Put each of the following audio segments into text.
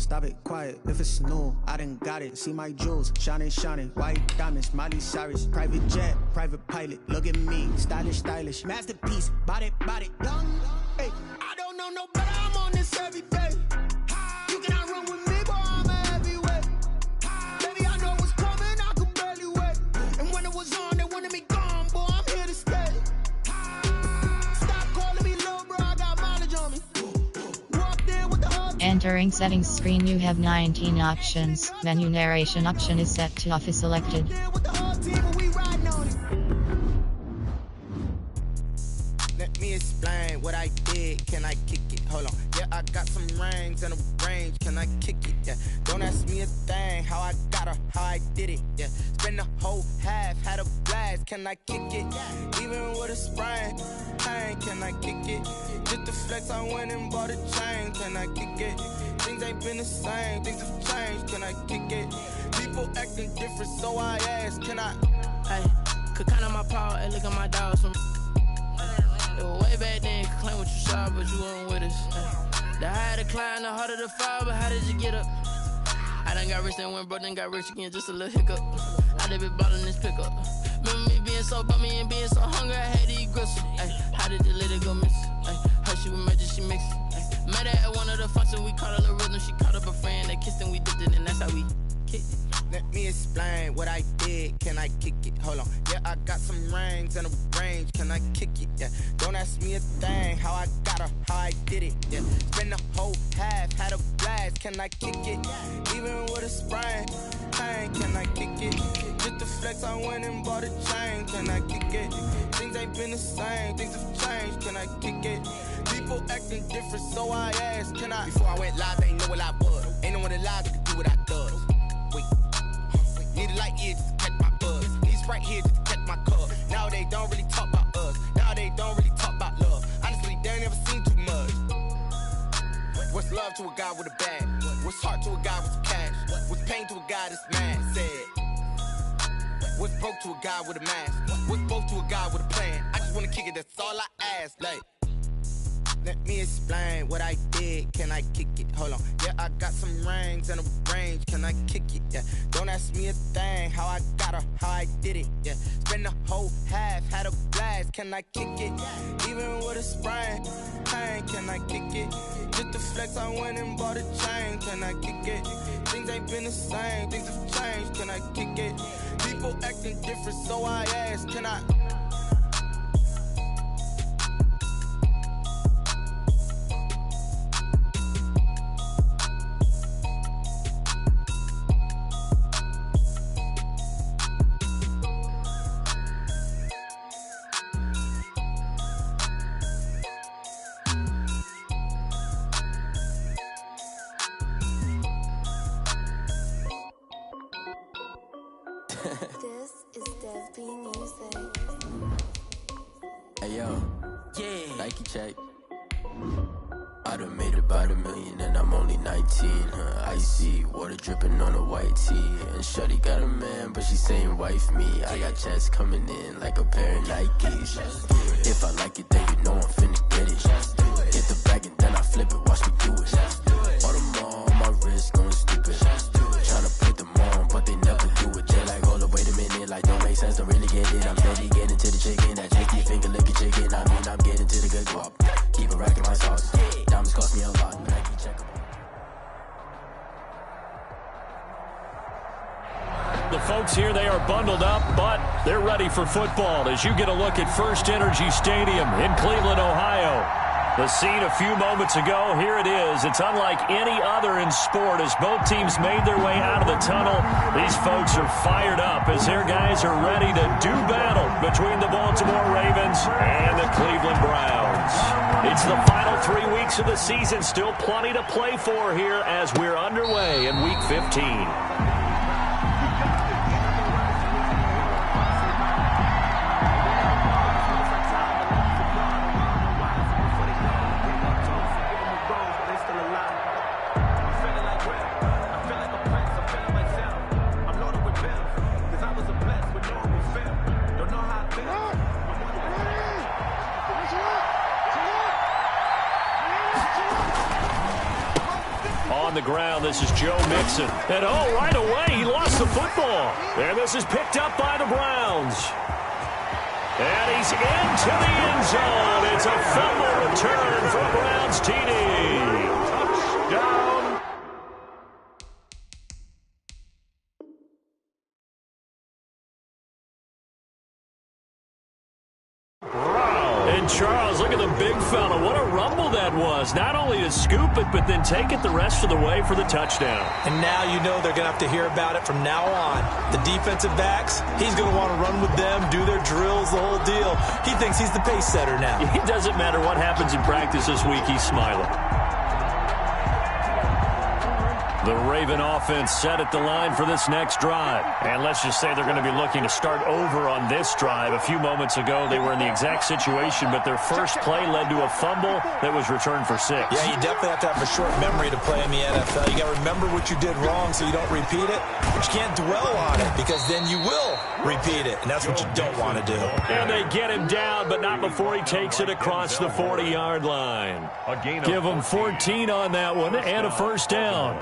stop it, quiet. If it's new, I done got it. See my jewels, shining, shining. White diamonds, Miley Cyrus. Private jet, private pilot. Look at me, stylish, stylish. Masterpiece, body, body, young. Hey, I don't know no better. I'm on this every day. You cannot run with me, boy. I'm a heavyweight. Baby, I know what's coming. I could barely wait. And when it was on, they wanted me gone, boy. I'm here to stay. Stop calling me low, bro. I got mileage on me. Entering settings screen, you have 19 options. Menu narration option is set to off is selected. Let me explain what I did. Can I kick it? Hold on. Yeah, I got some rings and a range. Can I kick it? Yeah. Don't ask me a thing. How I got her, how I did it. Yeah. Spend the whole half, had a blast. Can I kick it? Even with a sprain. Hey, can I kick it? Just the flex, I went and bought a chain. Can I kick it? Things ain't been the same. Things have changed. Can I kick it? People acting different, so I ask. Can I? Hey, could count on my power and look at my dogs from. It was way back then, could claim what you saw, but you weren't with us. The higher the climb, the harder the fall, but how did you get up? I done got rich and went broke, then got rich again, just a little hiccup. I done been ballin' this pickup. Remember me being so bummy and being so hungry, I had to eat gristle. Ay, how did the lady go miss? Ay, her she was magic, she mixed. Met her at one of the functions, we caught a little rhythm, she caught up a friend, they kissed and we dipped it, and that's how we kicked it. Let me explain what I did. Can I kick it? Hold on. Yeah, I got some rings and a range. Can I kick it? Yeah. Don't ask me a thing. How I got her, how I did it. Yeah. Spend the whole half, had a blast. Can I kick it? Even with a sprain. Hey, can I kick it? Just the flex, I went and bought a chain. Can I kick it? Things ain't been the same. Things have changed. Can I kick it? People acting different, so I asked. Can I? Before I went live, they ain't know what I was. Ain't no one alive that could do what I does. Wait. Need a light here just to catch my buzz. Need right here just to catch my cup. Now they don't really talk about us. Now they don't really talk about love. Honestly, they ain't never seen too much. What's love to a guy with a bag? What's heart to a guy with some cash? What's pain to a guy that's mad? Said. What's broke to a guy with a mask? What's both to a guy with a plan? I just wanna kick it, that's all I ask. Like, let me explain what I did. Can I kick it? Hold on. Yeah, I got some rings and a range. Can I kick it? Yeah. Don't ask me a thing. How I got her, how I did it. Yeah. Spend the whole half, had a blast. Can I kick it? Even with a sprain. Hey, can I kick it? Just the flex, I went and bought a chain. Can I kick it? Things ain't been the same. Things have changed. Can I kick it? People acting different, so I ask. Can I? This is Dev B Music. Hey yo, yeah, Nike check. I done made about $1 million and I'm only 19. Icy water dripping on a white tee. And shorty got a man, but she saying wife me. I got checks coming in like a pair of Nikes. If I like it, then you know I'm finna get it. Hit the bag and then I flip it, watch me do it. All on my wrist going stupid. Tryna put them on, but they never do it. They're like, hold up, wait a minute, like don't make sense, don't really get it. I'm steady getting to the chicken, that chicky finger licking chicken. I mean, I'm getting to the good guap. Keep it racking my sauce. Diamonds cost me a lot. Nike check. The folks here, they are bundled up, but they're ready for football as you get a look at First Energy Stadium in Cleveland, Ohio. The scene a few moments ago, here it is. It's unlike any other in sport as both teams made their way out of the tunnel. These folks are fired up as their guys are ready to do battle between the Baltimore Ravens and the Cleveland Browns. It's the final 3 weeks of the season, still plenty to play for here as we're underway in Week 15. On the ground, this is Joe Mixon. And right away, he lost the football. And this is picked up by the Browns. And he's into the end zone. It's a fumble return for a Browns TD. Touchdown. And Charles, look at the big fella. What a rumble that was. Not only to scoop it, but then take it the rest of the way for the touchdown. And now you know they're going to have to hear about it from now on. The defensive backs, he's going to want to run with them, do their drills, the whole deal. He thinks he's the pace setter now. It doesn't matter what happens in practice this week. He's smiling. The Raven offense set at the line for this next drive. And let's just say they're going to be looking to start over on this drive. A few moments ago, they were in the exact situation, but their first play led to a fumble that was returned for 6. Yeah, you definitely have to have a short memory to play in the NFL. You got to remember what you did wrong so you don't repeat it. But you can't dwell on it because then you will repeat it, and that's what you don't want to do. And they get him down, but not before he takes it across the 40-yard line. Give him 14 on that one and a first down.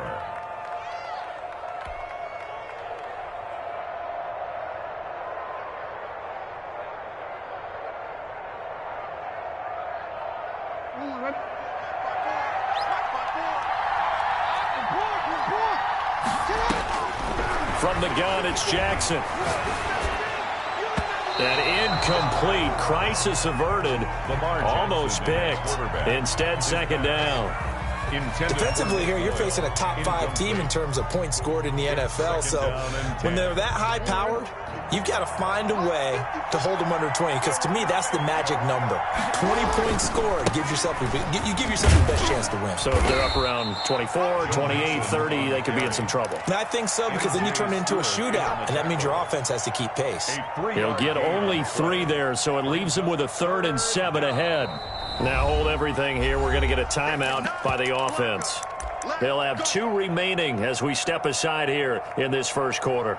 From the gun, it's Jackson. An incomplete, crisis averted, almost picked. Instead, second down. Defensively here, you're facing a top 5 team in terms of points scored in the NFL. So when they're that high-powered, you've got to find a way to hold them under 20, because to me, that's the magic number. 20 points scored, you give yourself your best chance to win. So if they're up around 24, 28, 30, they could be in some trouble. And I think so, because then you turn it into a shootout, and that means your offense has to keep pace. He'll get only 3 there, so it leaves him with a 3rd and 7 ahead. Now hold everything here. We're going to get a timeout by the offense. They'll have 2 remaining as we step aside here in this first quarter.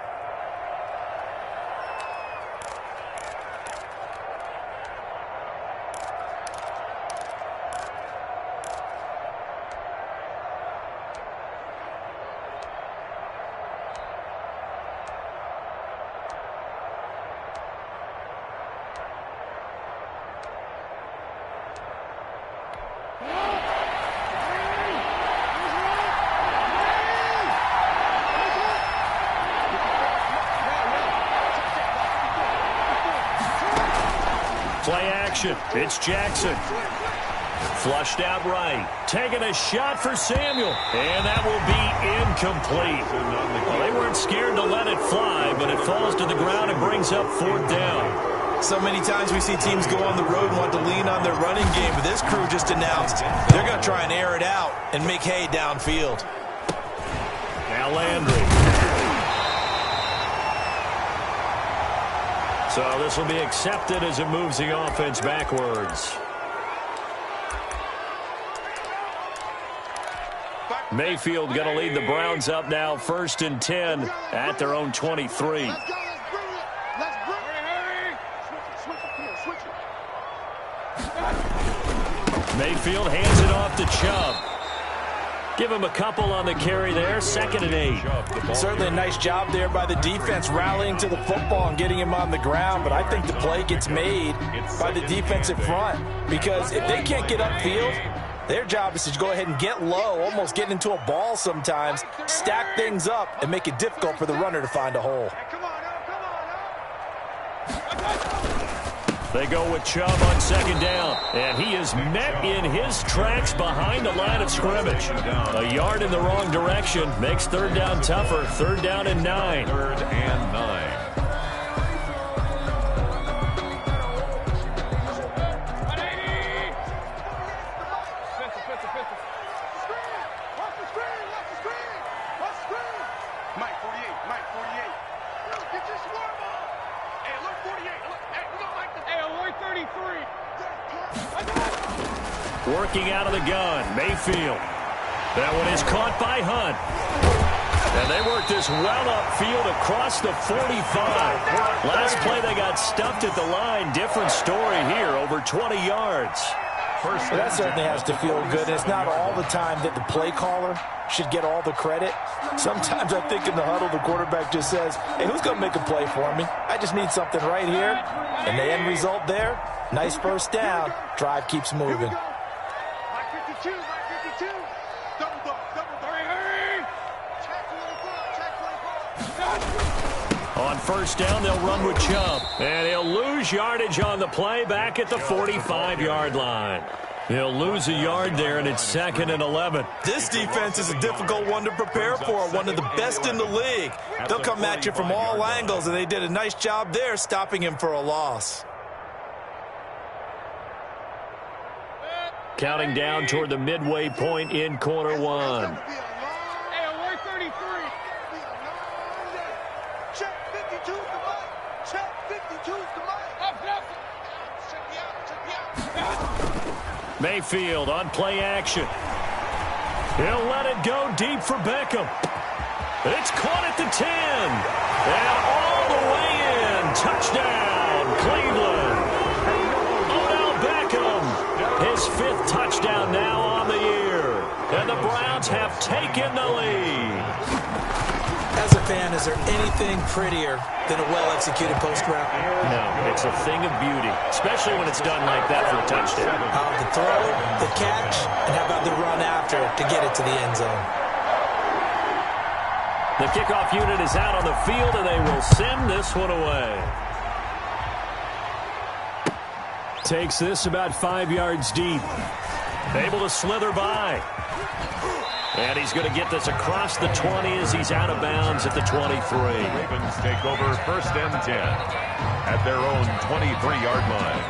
Play action. It's Jackson. Flushed out right. Taking a shot for Samuel. And that will be incomplete. Well, they weren't scared to let it fly, but it falls to the ground and brings up 4th down. So many times we see teams go on the road and want to lean on their running game, but this crew just announced they're going to try and air it out and make hay downfield. Now Landry. So this will be accepted as it moves the offense backwards. Mayfield going to lead the Browns up now, 1st and 10 at their own 23. Mayfield hands it off to Chubb. Give him a couple on the carry there, 2nd and 8. Certainly a nice job there by the defense rallying to the football and getting him on the ground, but I think the play gets made by the defensive front, because if they can't get upfield, their job is to go ahead and get low, almost get into a ball sometimes, stack things up, and make it difficult for the runner to find a hole. They go with Chubb on 2nd down, and he is met in his tracks behind the line of scrimmage. A yard in the wrong direction makes 3rd down tougher. 3rd down and 9. 3rd and 9. Working out of the gun, Mayfield. That one is caught by Hunt. And they worked this well upfield across the 45. Last play they got stuffed at the line. Different story here, over 20 yards. Well, that certainly has to feel good. And it's not all the time that the play caller should get all the credit. Sometimes I think in the huddle, the quarterback just says, hey, who's going to make a play for me? I just need something right here. And the end result there, nice first down. Drive keeps moving. On first down, they'll run with Chubb. And he'll lose yardage on the play back at the 45-yard line. He'll lose a yard there, and it's 2nd and 11. This defense is a difficult one to prepare for, one of the best in the league. They'll come at you from all angles, and they did a nice job there stopping him for a loss. Counting down toward the midway point in quarter one. Mayfield on play action. He'll let it go deep for Beckham. It's caught at the 10. And all the way in. Touchdown, Cleveland. Odell Beckham. His 5th touchdown now on the year. And the Browns have taken the lead. As a fan, is there anything prettier than a well-executed post route? No, it's a thing of beauty, especially when it's done like that for a touchdown. How about the throw, the catch, and how about the run after to get it to the end zone? The kickoff unit is out on the field, and they will send this one away. Takes this about 5 yards deep. Able to slither by. And he's going to get this across the 20 as he's out of bounds at the 23. Ravens take over 1st and 10 at their own 23-yard line.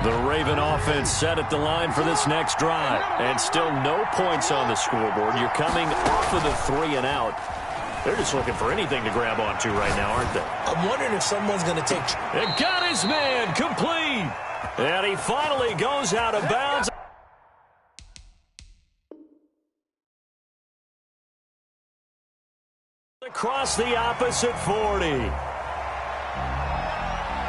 The Raven offense set at the line for this next drive. And still no points on the scoreboard. You're coming off of the 3 and out. They're just looking for anything to grab onto right now, aren't they? I'm wondering if someone's going to take... And got his man complete. And he finally goes out of bounds. Across the opposite 40.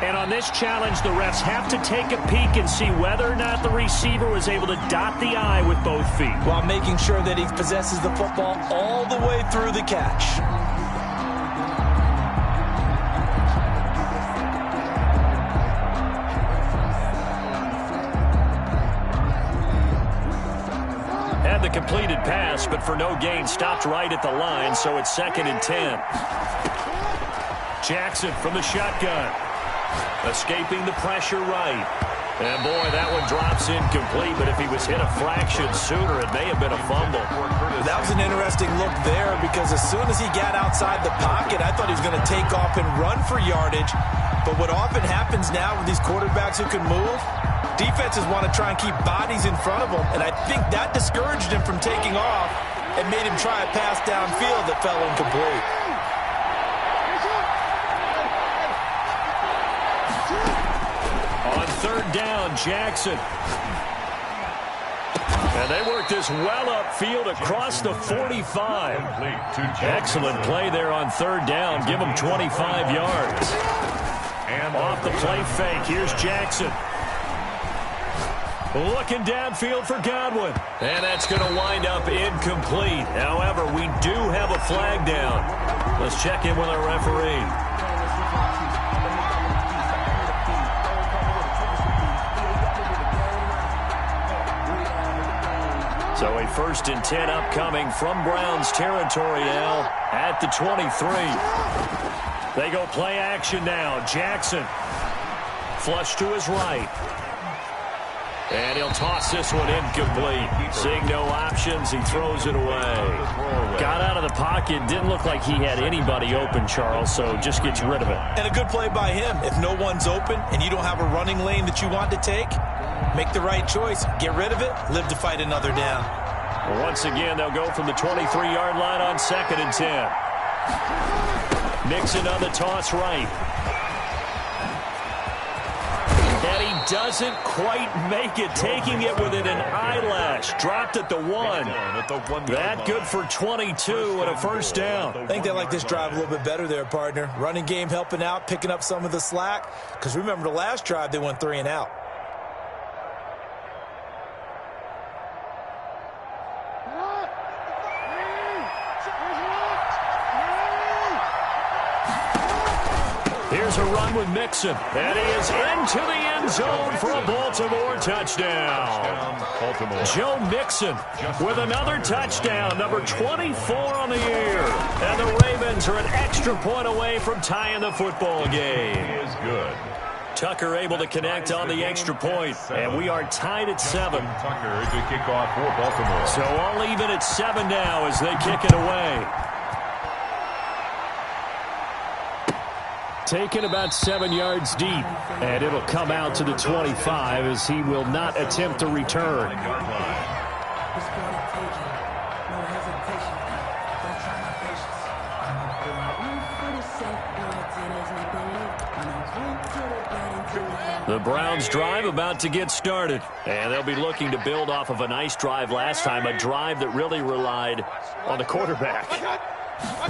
And on this challenge, the refs have to take a peek and see whether or not the receiver was able to dot the I with both feet. While making sure that he possesses the football all the way through the catch. The completed pass, but for no gain, stopped right at the line, so it's 2nd and 10. Jackson from the shotgun. Escaping the pressure right. And boy, that one drops incomplete, but if he was hit a fraction sooner, it may have been a fumble. That was an interesting look there because as soon as he got outside the pocket, I thought he was going to take off and run for yardage. But what often happens now with these quarterbacks who can move, defenses want to try and keep bodies in front of them, and I think that discouraged him from taking off and made him try a pass downfield that fell incomplete. On 3rd down, Jackson. And they work this well upfield across the 45. Excellent play there on 3rd down. Give him 25 yards. And off the play fake, here's Jackson. Looking downfield for Godwin. And that's going to wind up incomplete. However, we do have a flag down. Let's check in with our referee. So a 1st and 10 upcoming from Browns territory now at the 23. They go play action now. Jackson. Flush to his right. And he'll toss this one incomplete. Seeing no options, he throws it away. Got out of the pocket. Didn't look like he had anybody open, Charles, so just gets rid of it. And a good play by him. If no one's open and you don't have a running lane that you want to take, make the right choice. Get rid of it. Live to fight another down. Once again, they'll go from the 23-yard line on 2nd and 10. Nixon on the toss right. And he doesn't quite make it, taking it within an eyelash. Dropped at the 1. That good for 22 and a 1st down. I think they like this drive a little bit better there, partner. Running game helping out, picking up some of the slack. Because remember the last drive, they went 3 and out. Here's a run with Mixon, and he is into the end zone for a Baltimore touchdown. Baltimore. Joe Mixon with another touchdown, number 24 on the year. And the Ravens are an extra point away from tying the football game. He is good. Tucker able to connect on the extra point, and we are tied at 7. Tucker to kick off for Baltimore. So all even at 7 now as they kick it away. Taken about 7 yards deep, and it'll come out to the 25 as he will not attempt to return. The Browns drive about to get started, and they'll be looking to build off of a nice drive last time, a drive that really relied on the quarterback.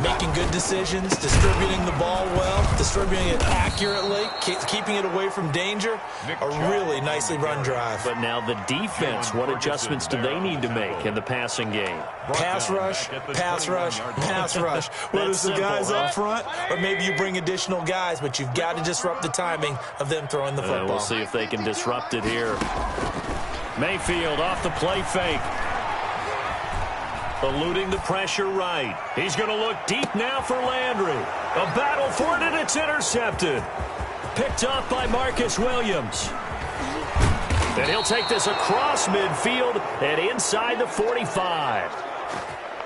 Making good decisions, distributing the ball well, distributing it accurately, keeping it away from danger. A really nicely run drive. But now the defense, what adjustments do they need to make in the passing game? Pass rush, pass rush, pass rush. Whether it's the guys up front or maybe you bring additional guys, but you've got to disrupt the timing of them throwing the football. We'll see if they can disrupt it here. Mayfield off the play fake. Eluding the pressure right. He's going to look deep now for Landry. A battle for it, and it's intercepted. Picked up by Marcus Williams. And he'll take this across midfield and inside the 45.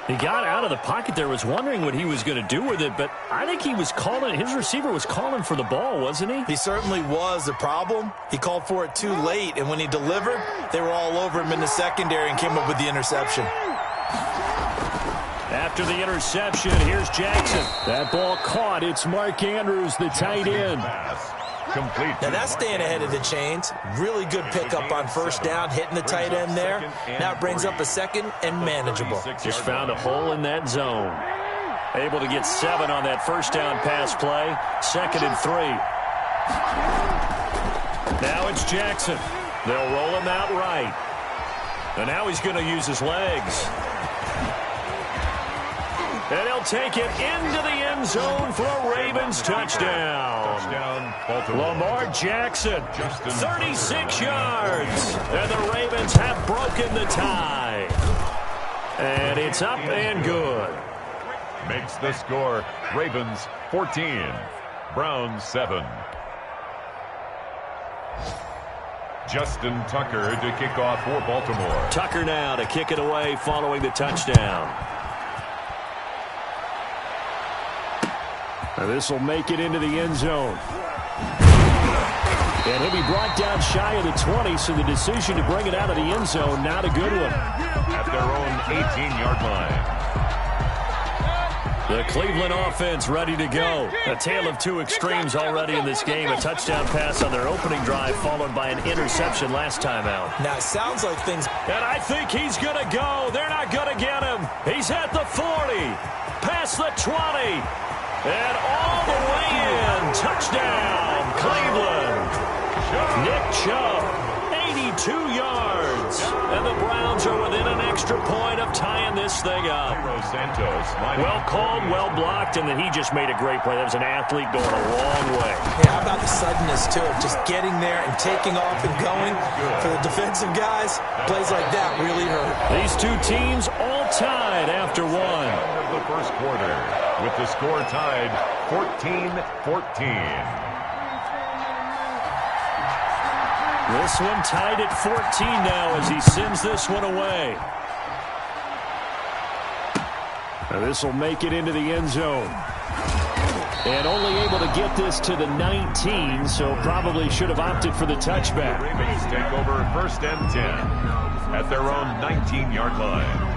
He got out of the pocket there, was wondering what he was going to do with it, but I think he was calling, his receiver was calling for the ball, wasn't he? He certainly was. The problem, he called for it too late, and when he delivered, they were all over him in the secondary and came up with the interception. After the interception, here's Jackson. That ball caught. It's Mark Andrews, the tight end. Complete. Now that's staying ahead of the chains. Really good pickup on first down, hitting the tight end there. Now it brings up a second and manageable. Just found a hole in that zone. Able to get 7 on that first down pass play. 2nd and 3. Now it's Jackson. They'll roll him out right. And now he's going to use his legs. And he'll take it into the end zone for a Ravens touchdown. Lamar Jackson, 36 yards. And the Ravens have broken the tie. And it's up and good. Makes the score Ravens 14, Browns 7. Justin Tucker to kick off for Baltimore. Tucker now to kick it away following the touchdown. Now this will make it into the end zone. And he'll be brought down shy of the 20, so the decision to bring it out of the end zone, not a good one. At their own 18-yard line. The Cleveland offense ready to go. A tale of two extremes already in this game. A touchdown pass on their opening drive, followed by an interception last time out. Now it sounds like things... And I think he's going to go. They're not going to get him. He's at the 40, past the 20. And all the way in, touchdown, Cleveland. Nick Chubb, 82 yards. And the Browns are within an extra point of tying this thing up. Well called, well blocked, and then he just made a great play. That was an athlete going a long way. Yeah, how about the suddenness, too? Just getting there and taking off and going. For the defensive guys, plays like that really hurt. These two teams all tied after one. The first quarter, with the score tied 14-14. This one tied at 14 now as he sends this one away. Now this will make it into the end zone. And only able to get this to the 19, so probably should have opted for the touchback. Ravens take over 1st and 10 at their own 19-yard line.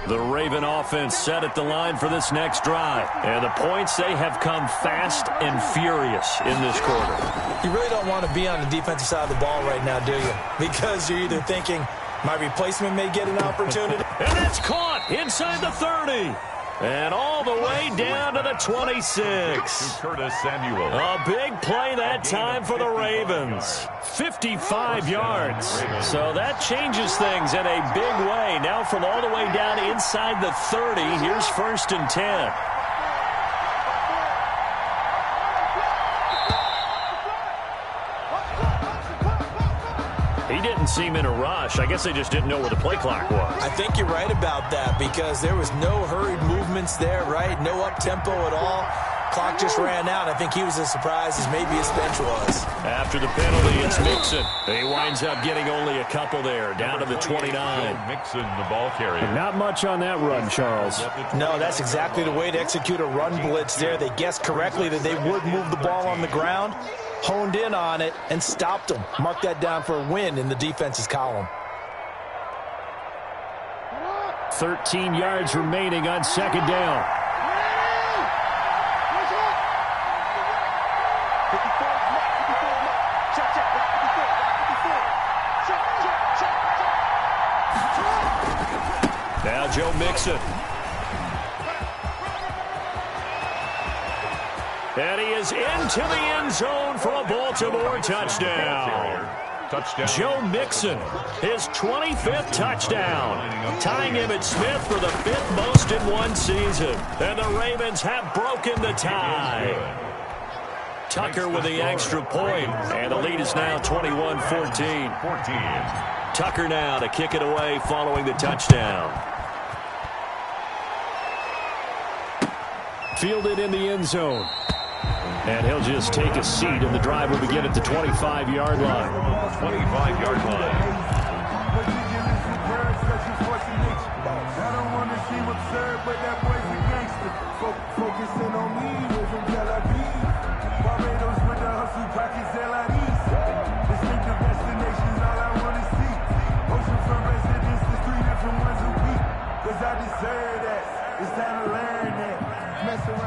The Raven offense set at the line for this next drive. And the points, they have come fast and furious in this quarter. You really don't want to be on the defensive side of the ball right now, do you? Because you're either thinking, my replacement may get an opportunity. And it's caught inside the 30. And all the way down to the 26. Curtis Samuel. A big play that time for the Ravens. 55 yards. So that changes things in a big way. Now from all the way down inside the 30, here's 1st and 10. He didn't seem in a rush. I guess they just didn't know where the play clock was. I think you're right about that because there was no hurried movements there, right? No up-tempo at all. Clock just ran out. I think he was as surprised as maybe his bench was. After the penalty, it's Mixon. He winds up getting only a couple there, down to the 29. Mixon, the ball carrier. Not much on that run, Charles. No, that's exactly the way to execute a run blitz there. They guessed correctly that they would move the ball on the ground, honed in on it, and stopped them. Mark that down for a win in the defense's column. 13 yards remaining on second down. Now Joe Mixon. And he is into the end zone for a Baltimore touchdown. Joe Mixon, his 25th touchdown, tying Emmitt Smith for the 5th most in one season. And the Ravens have broken the tie. Tucker with the extra point, and the lead is now 21-14. Tucker now to kick it away following the touchdown. Fielded in the end zone. And he'll just take a seat, and the drive will begin at the 25-yard line. 25-yard line.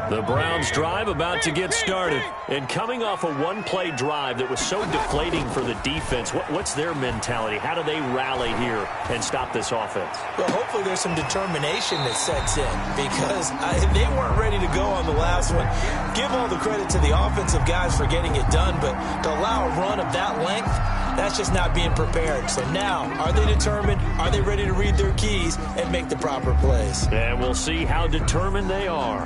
The Browns drive about to get started. And coming off a one-play drive that was so deflating for the defense, what's their mentality? How do they rally here and stop this offense? Well, hopefully there's some determination that sets in because they weren't ready to go on the last one. Give all the credit to the offensive guys for getting it done, but to allow a run of that length, that's just not being prepared. So now, are they determined? Are they ready to read their keys and make the proper plays? And we'll see how determined they are.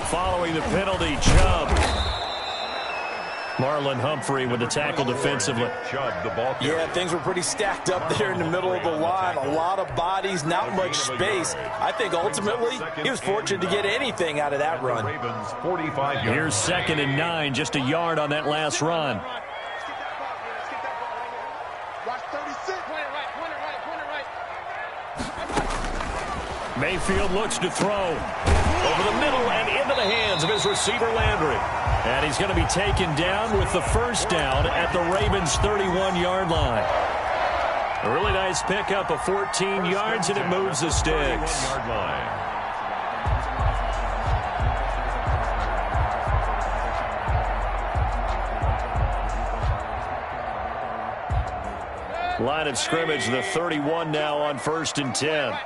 Following the penalty, Chubb. Marlon Humphrey with the tackle defensively. Chubb, the ball carrier. Yeah, things were pretty stacked up there in the middle of the line. A lot of bodies, not much space. I think ultimately he was fortunate to get anything out of that run. Ravens 45 yards. Here's 2nd and 9, just a yard on that last run. Mayfield looks to throw over the middle and into the hands of his receiver Landry. And he's going to be taken down with the first down at the Ravens' 31-yard line. A really nice pickup of 14 yards, and it moves the sticks. Line of scrimmage, the 31 now on 1st and 10.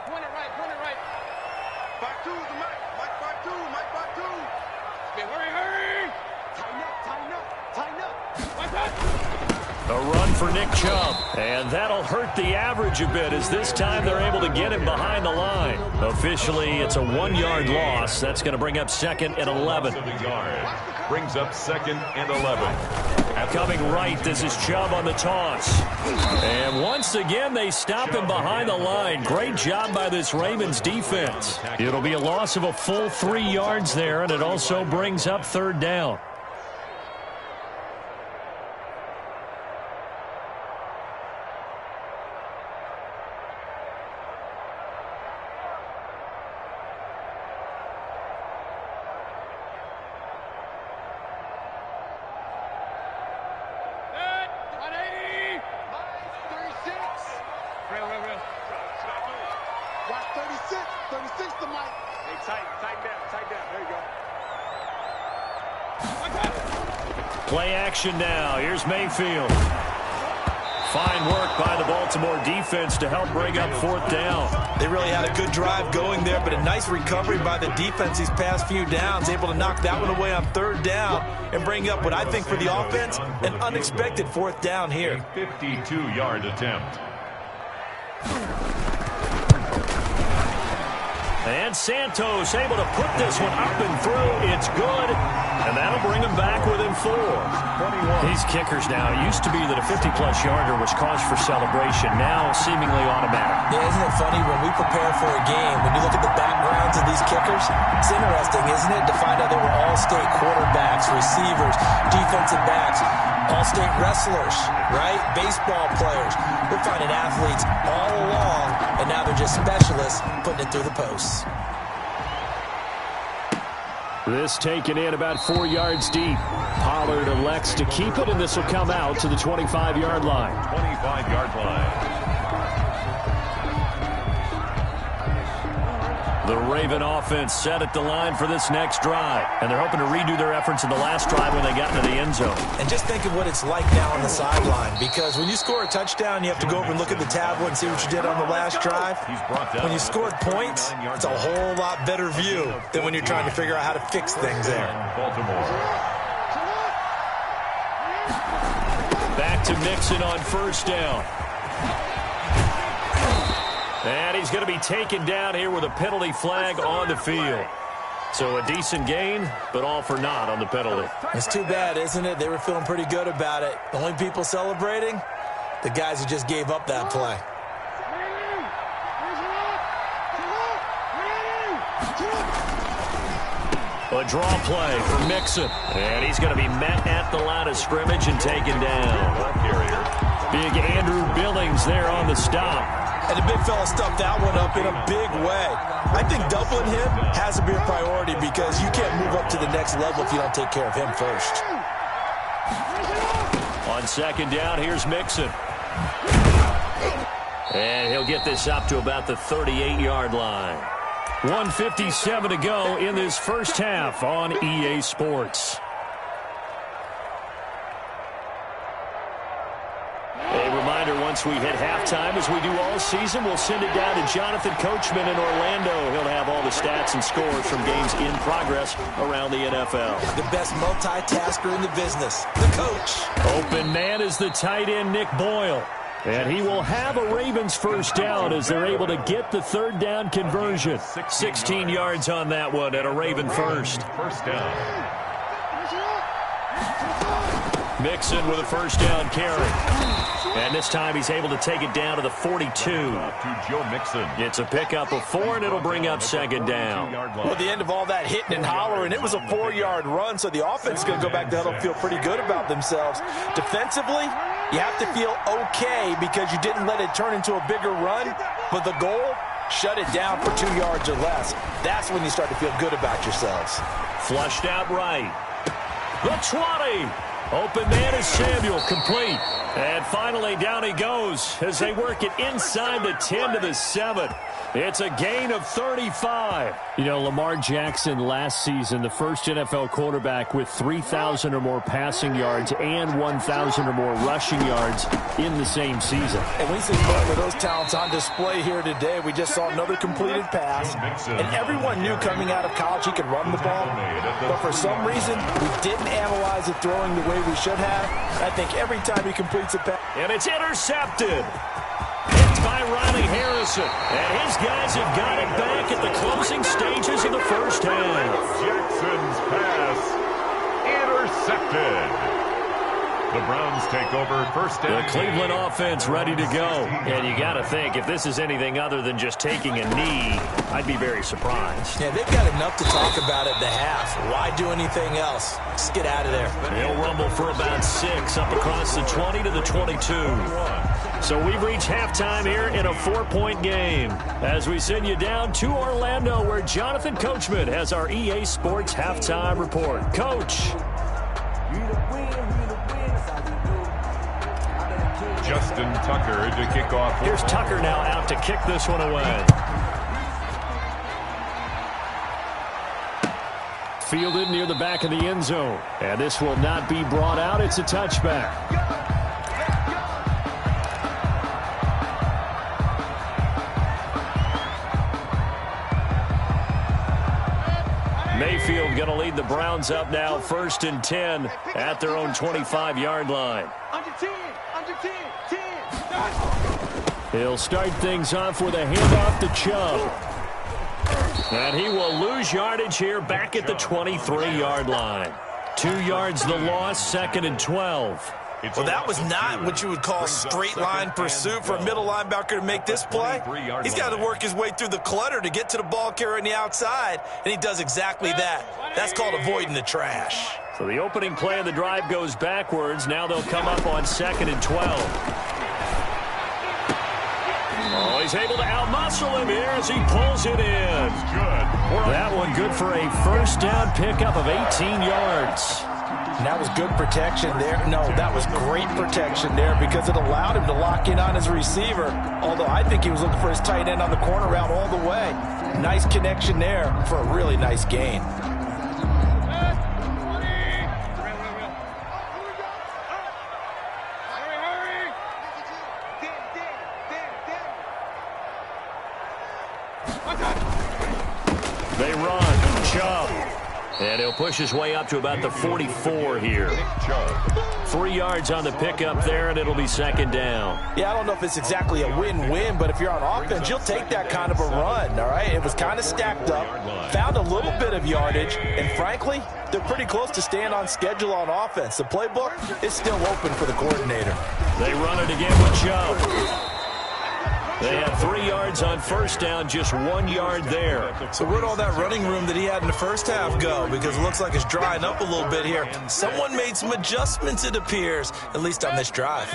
A run for Nick Chubb, and that'll hurt the average a bit as this time they're able to get him behind the line. Officially, it's a 1-yard loss. That's going to bring up 2nd and 11. Brings up 2nd and 11. Coming right, this is Chubb on the toss. And once again, they stop him behind the line. Great job by this Ravens defense. It'll be a loss of a full 3 yards there, and it also brings up 3rd down. Play action now. Here's Mayfield. Fine work by the Baltimore defense to help bring up 4th down. They really had a good drive going there, but a nice recovery by the defense these past few downs, able to knock that one away on 3rd down and bring up what I think for the offense, an unexpected 4th down here. A 52-yard attempt. And Santos able to put this one up and through. It's good. And that'll bring him back within 4. These kickers now, it used to be that a 50-plus yarder was cause for celebration. Now seemingly automatic. Yeah, isn't it funny when we prepare for a game, when you look at the backgrounds of these kickers, it's interesting, isn't it, to find out they were all-state quarterbacks, receivers, defensive backs, all-state wrestlers, right? Baseball players. We're finding athletes all along, and now they're just specialists putting it through the posts. This taken in about 4 yards deep. Pollard elects to keep it, and this will come out to the 25-yard line. 25-yard line. The Raven offense set at the line for this next drive, and they're hoping to redo their efforts in the last drive when they got into the end zone. And just think of what it's like now on the sideline, because when you score a touchdown, you have to go over and look at the tablet and see what you did on the last drive. When you scored points, it's a whole lot better view than when you're trying to figure out how to fix things there. Baltimore. Back to Mixon on 1st down. And he's going to be taken down here with a penalty flag on the field. So a decent gain, but all for naught on the penalty. It's too bad, isn't it? They were feeling pretty good about it. The only people celebrating, the guys who just gave up that play. A draw play for Mixon. And he's going to be met at the line of scrimmage and taken down. Big Andrew Billings there on the stop. And the big fella stuffed that one up in a big way. I think doubling him has to be a priority because you can't move up to the next level if you don't take care of him first. On 2nd down, here's Mixon. And he'll get this up to about the 38-yard line. 1:57 to go in this first half on EA Sports. Once we hit halftime, as we do all season, we'll send it down to Jonathan Coachman in Orlando. He'll have all the stats and scores from games in progress around the NFL. The best multitasker in the business, the coach. Open man is the tight end, Nick Boyle. And he will have a Ravens 1st down as they're able to get the 3rd down conversion. 16 yards on that one at a Raven 1st. 1st down. Mixon with a 1st down carry. And this time he's able to take it down to the 42. To Joe Mixon. It's a pickup of 4, and it'll bring up 2nd down. Well, at the end of all that hitting and hollering, it was a 4-yard run, so the offense is going to go back to huddle and feel pretty good about themselves. Defensively, you have to feel okay because you didn't let it turn into a bigger run, but the goal, shut it down for 2 yards or less. That's when you start to feel good about yourselves. Flushed out right. The 20. Open man is Samuel, complete. And finally down he goes as they work it inside the 10 to the 7. It's a gain of 35. You know, Lamar Jackson last season, the first NFL quarterback with 3,000 or more passing yards and 1,000 or more rushing yards in the same season. And we see both of those talents on display here today. We just saw another completed pass. And everyone knew coming out of college he could run the ball. But for some reason, we didn't analyze it throwing the way we should have. I think every time he completes a pass. And it's intercepted. Hit by Ronnie Harrison. And his guys have got it back at the closing stages of the first half. Jackson's pass intercepted. The Browns take over 1st down. The Cleveland offense ready to go. And you got to think, if this is anything other than just taking a knee, I'd be very surprised. Yeah, they've got enough to talk about at the half. Why do anything else? Just get out of there. They'll rumble for about 6 up across the 20 to the 22. So we've reached halftime here in a 4-point game as we send you down to Orlando where Jonathan Coachman has our EA Sports halftime report. Coach. Justin Tucker to kick off. Here's Tucker now out to kick this one away. Fielded near the back of the end zone. And this will not be brought out. It's a touchback. Mayfield going to lead the Browns up now, 1st and 10 at their own 25-yard line. Under 10, 10. He'll start things off with a handoff to Chubb. And he will lose yardage here back at the 23-yard line. 2 yards the loss, 2nd and 12. Well, that was not what you would call straight-line pursuit for a middle linebacker to make this play. He's got to work his way through the clutter to get to the ball carrier on the outside, and he does exactly that. That's called avoiding the trash. So the opening play of the drive goes backwards. Now they'll come up on 2nd and 12. Oh, he's able to outmuscle him here as he pulls it in. That one good for a first down pickup of 18 yards. And that was good protection there. No, that was great protection there because it allowed him to lock in on his receiver, although I think he was looking for his tight end on the corner route all the way. Nice connection there for a really nice gain. They run. Chubb. And he'll push his way up to about the 44 here. 3 yards on the pickup there, and it'll be 2nd down. Yeah, I don't know if it's exactly a win-win, but if you're on offense, you'll take that kind of a run, all right? It was kind of stacked up, found a little bit of yardage, and frankly, they're pretty close to staying on schedule on offense. The playbook is still open for the coordinator. They run it again with Chubb. They had 3 yards on first down, just 1 yard there. So where'd all that running room that he had in the first half go? Because it looks like it's drying up a little bit here. Someone made some adjustments, it appears, at least on this drive.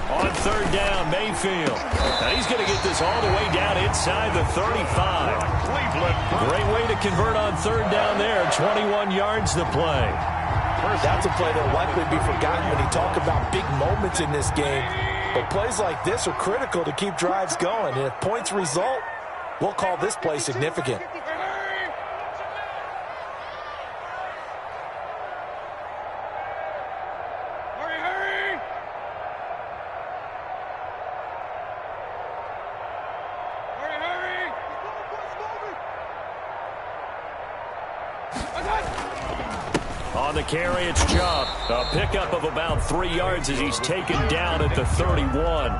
On 3rd down, Mayfield. Now he's going to get this all the way down inside the 35. Great way to convert on 3rd down there. 21 yards the play. That's a play that will likely be forgotten when you talk about big moments in this game. But plays like this are critical to keep drives going. And if points result, we'll call this play significant. On the carry, it's Chubb. A pickup of about 3 yards as he's taken down at the 31.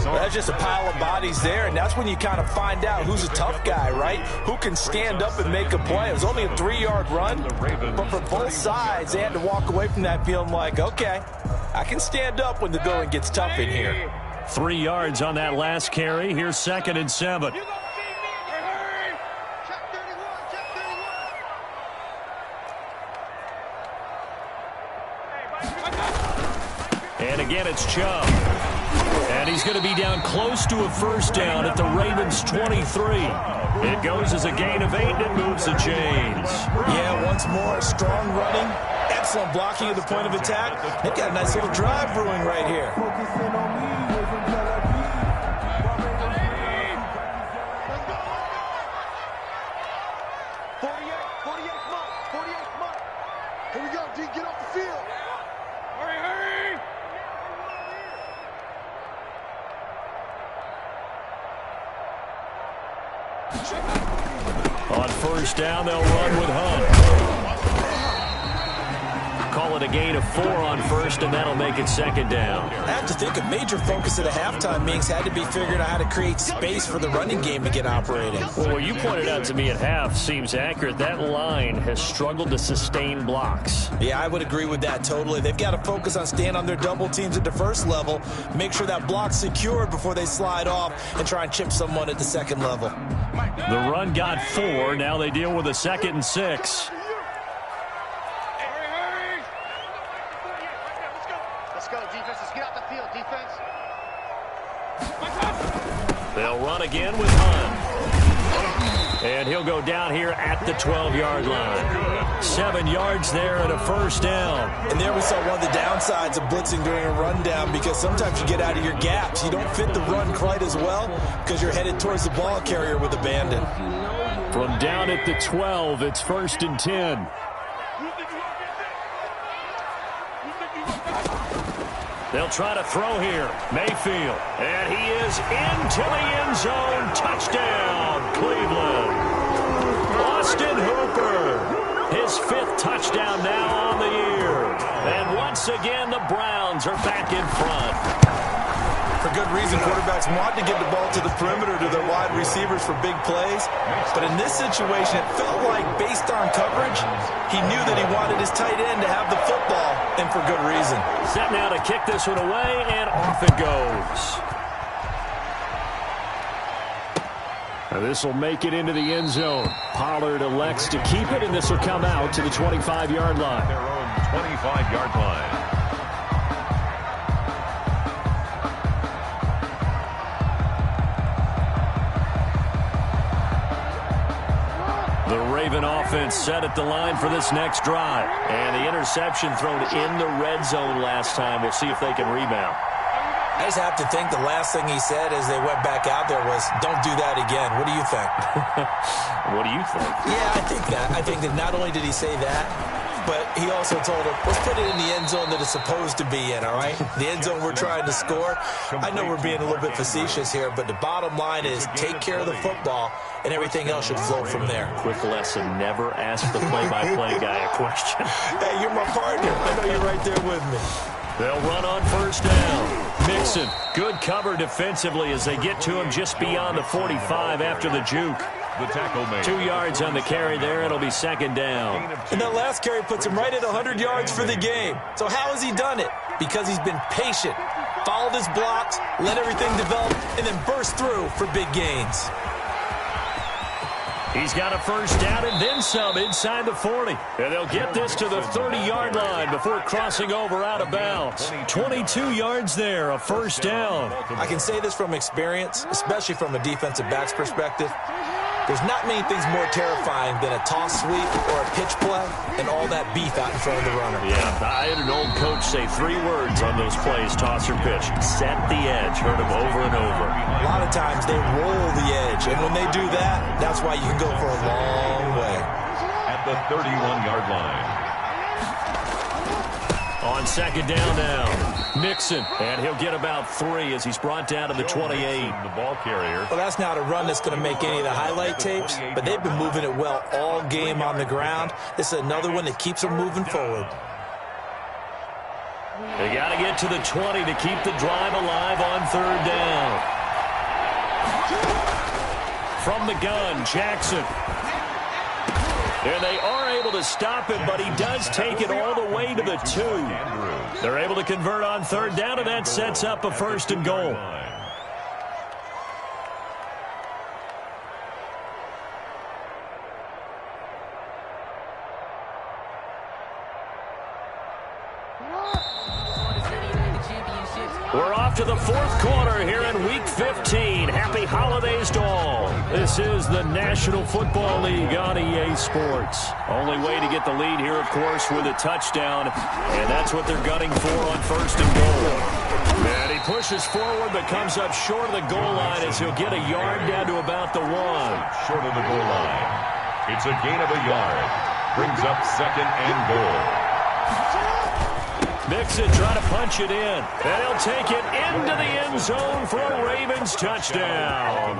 That's just a pile of bodies there, and that's when you kind of find out who's a tough guy, right? Who can stand up and make a play. It was only a 3-yard run, but for both sides, they had to walk away from that feeling like, okay, I can stand up when the going gets tough in here. 3 yards on that last carry. Here's 2nd and 7. And again, it's Chubb. And he's going to be down close to a first down at the Ravens' 23. It goes as a gain of 8 and moves the chains. Yeah, once more, strong running, excellent blocking at the point of attack. They've got a nice little drive brewing right here. Here we go, D, get off the field. Hurry! On first down, they'll run with Hunt. Call it a gain of 4 on first, and that'll make it 2nd down. I have to think a major focus of the halftime meetings had to be figuring out how to create space for the running game to get operating. Well, what you pointed out to me at half seems accurate. That line has struggled to sustain blocks. Yeah, I would agree with that totally. They've got to focus on staying on their double teams at the first level, make sure that block's secured before they slide off, and try and chip someone at the second level. The run got 4. Now they deal with a 2nd and 6. Let's go, defense. Let's get out the field, defense. They'll run again with Hunt. And he'll go down here at the 12-yard line. 7 yards there and a first down. And there we saw one of the downsides of blitzing during a rundown, because sometimes you get out of your gaps. You don't fit the run quite as well because you're headed towards the ball carrier with abandon. From down at the 12, it's 1st and 10. They'll try to throw here. Mayfield. And he is into the end zone. Touchdown, Cleveland. Austin Hooper. His 5th touchdown now on the year. And once again, the Browns are back in front. For good reason, quarterbacks want to get the ball to the perimeter to their wide receivers for big plays. But in this situation, it felt like, based on coverage, he knew that he wanted his tight end to have the football, and for good reason. Set now to kick this one away, and off it goes. This will make it into the end zone. Pollard elects to keep it, and this will come out to the 25-yard line. Their own 25-yard line. The Raven offense set at the line for this next drive. And the interception thrown in the red zone last time. We'll see if they can rebound. I just have to think the last thing he said as they went back out there was, don't do that again. What do you think? What do you think? Yeah, I think that. I think that not only did he say that, but he also told him, let's put it in the end zone that it's supposed to be in, all right? The end zone we're trying to score. I know we're being a little bit facetious here, but the bottom line is take care of the football, and everything else should flow from there. Quick lesson, never ask the play-by-play guy a question. Hey, you're my partner. I know you're right there with me. They'll run on first down. Mixon, good cover defensively as they get to him just beyond the 45 after the juke. The tackle made. 2 yards on the carry there. It'll be second down. And that last carry puts him right at 100 yards for the game. So how has he done it? Because he's been patient, followed his blocks, let everything develop, and then burst through for big gains. He's got a first down and then some inside the 40. And they'll get this to the 30-yard line before crossing over out of bounds. 22 yards there, a first down. I can say this from experience, especially from a defensive back's perspective. There's not many things more terrifying than a toss sweep or a pitch play and all that beef out in front of the runner. Yeah, I had an old coach say 3 words on those plays, toss or pitch. Set the edge. Heard him over and over. A lot of times they roll the edge, and when they do that, that's why you can go for a long way. At the 31-yard line. On second down now, Mixon, and he'll get about 3 as he's brought down to the 28. The ball carrier. Well, that's not a run that's going to make any of the highlight tapes, but they've been moving it well all game on the ground. This is another one that keeps them moving forward. They got to get to the 20 to keep the drive alive on third down. From the gun, Jackson. And they are able to stop him, but he does take it all the way to the 2. They're able to convert on third down, and that sets up a first and goal. We're off to the 4th quarter here in Week 15. Happy holidays to all. This is the National Football League on EA Sports. Only way to get the lead here, of course, with a touchdown, and that's what they're gunning for on first and goal. And he pushes forward but comes up short of the goal line as he'll get a yard down to about the 1. Short of the goal line. It's a gain of a yard. Brings up second and goal. Mixon trying to punch it in. And he'll take it into the end zone for a Ravens touchdown.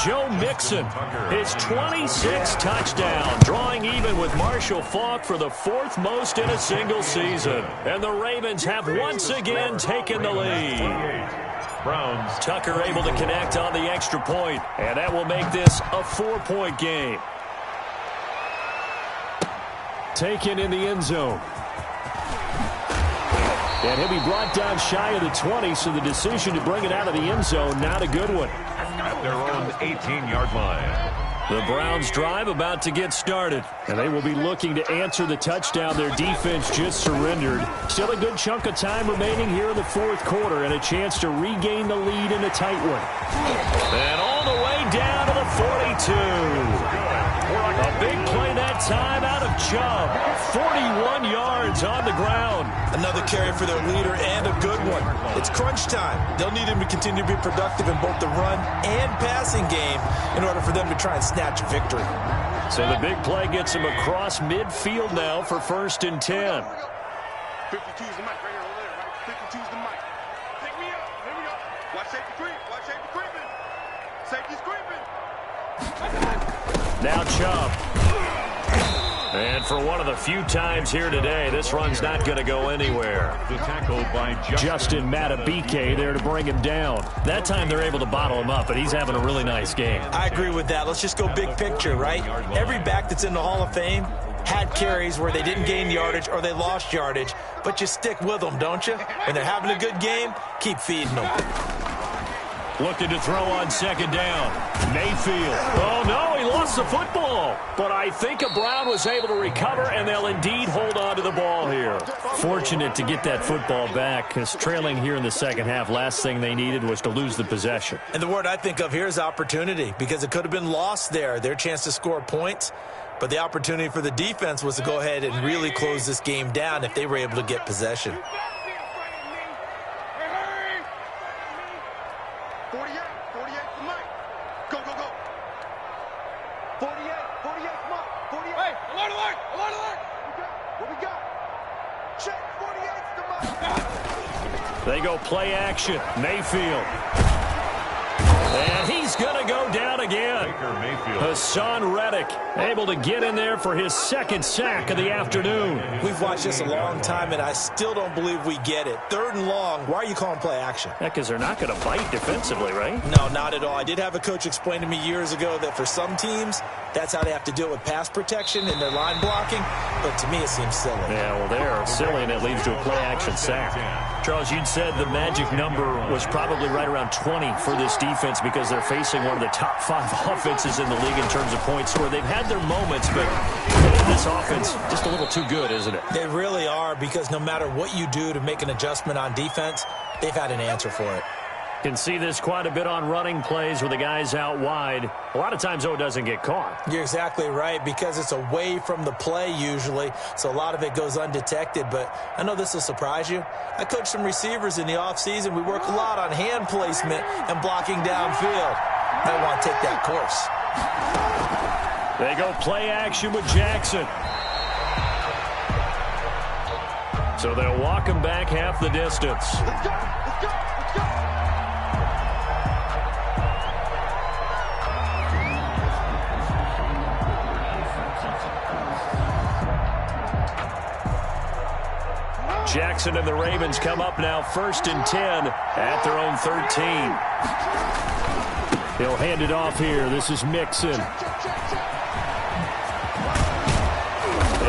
Joe Mixon, his 26th touchdown, drawing even with Marshall Faulk for the 4th most in a single season. And the Ravens have once again taken the lead. Browns. Tucker able to connect on the extra point, and that will make this a 4-point game. Taken in the end zone. And he'll be brought down shy of the 20, so the decision to bring it out of the end zone, not a good one. At their own 18-yard line. The Browns drive about to get started, and they will be looking to answer the touchdown their defense just surrendered. Still a good chunk of time remaining here in the 4th quarter, and a chance to regain the lead in a tight one. And all the way down to the 42. A big play that time out of Chubb. 41 yards on the ground. Another carry for their leader and a good one. It's crunch time. They'll need him to continue to be productive in both the run and passing game in order for them to try and snatch a victory. So the big play gets him across midfield now for 1st and 10. 52 is the mic right here. choose the mic. Pick me up. Here we go. Watch safety creep. Watch safety creeping. Safety's creeping. Now Chubb. And for one of the few times here today, this run's not going to go anywhere. The tackle by Justin Matabike there to bring him down. That time they're able to bottle him up, but he's having a really nice game. I agree with that. Let's just go big picture, right? Every back that's in the Hall of Fame had carries where they didn't gain yardage or they lost yardage, but you stick with them, don't you? When they're having a good game, keep feeding them. Looking to throw on second down. Mayfield. Oh, no, he lost the football. But I think Brown was able to recover, and they'll indeed hold on to the ball here. Fortunate to get that football back, because trailing here in the second half, last thing they needed was to lose the possession. And the word I think of here is opportunity, because it could have been lost there, their chance to score points. But the opportunity for the defense was to go ahead and really close this game down if they were able to get possession. 48 for Mike. Go, go, go. 48, come on. 48. Hey, alert. What we got? Check 48's the Mike. They go play action. Mayfield. And he's going to go down again. Hassan Reddick able to get in there for his second sack of the afternoon. We've watched this a long time, and I still don't believe we get it. 3rd and long, why are you calling play action? Yeah, because they're not going to bite defensively, right? No, not at all. I did have a coach explain to me years ago that for some teams, that's how they have to deal with pass protection and their line blocking. But to me, it seems silly. Yeah, well, they're silly, and it leads to a play action sack. Charles, you'd said the magic number was probably right around 20 for this defense because they're facing one of the top 5 offenses in the league in terms of points scored. They've had their moments, but this offense just a little too good, isn't it? They really are, because no matter what you do to make an adjustment on defense, they've had an answer for it. Can see this quite a bit on running plays with the guys out wide. A lot of times, though, it doesn't get caught. You're exactly right, because it's away from the play usually, so a lot of it goes undetected. But I know this will surprise you. I coached some receivers in the offseason. We work a lot on hand placement and blocking downfield. I want to take that course. They go play action with Jackson. So they'll walk him back half the distance. Let's go. Jackson and the Ravens come up now 1st and 10 at their own 13. He'll hand it off here. This is Mixon.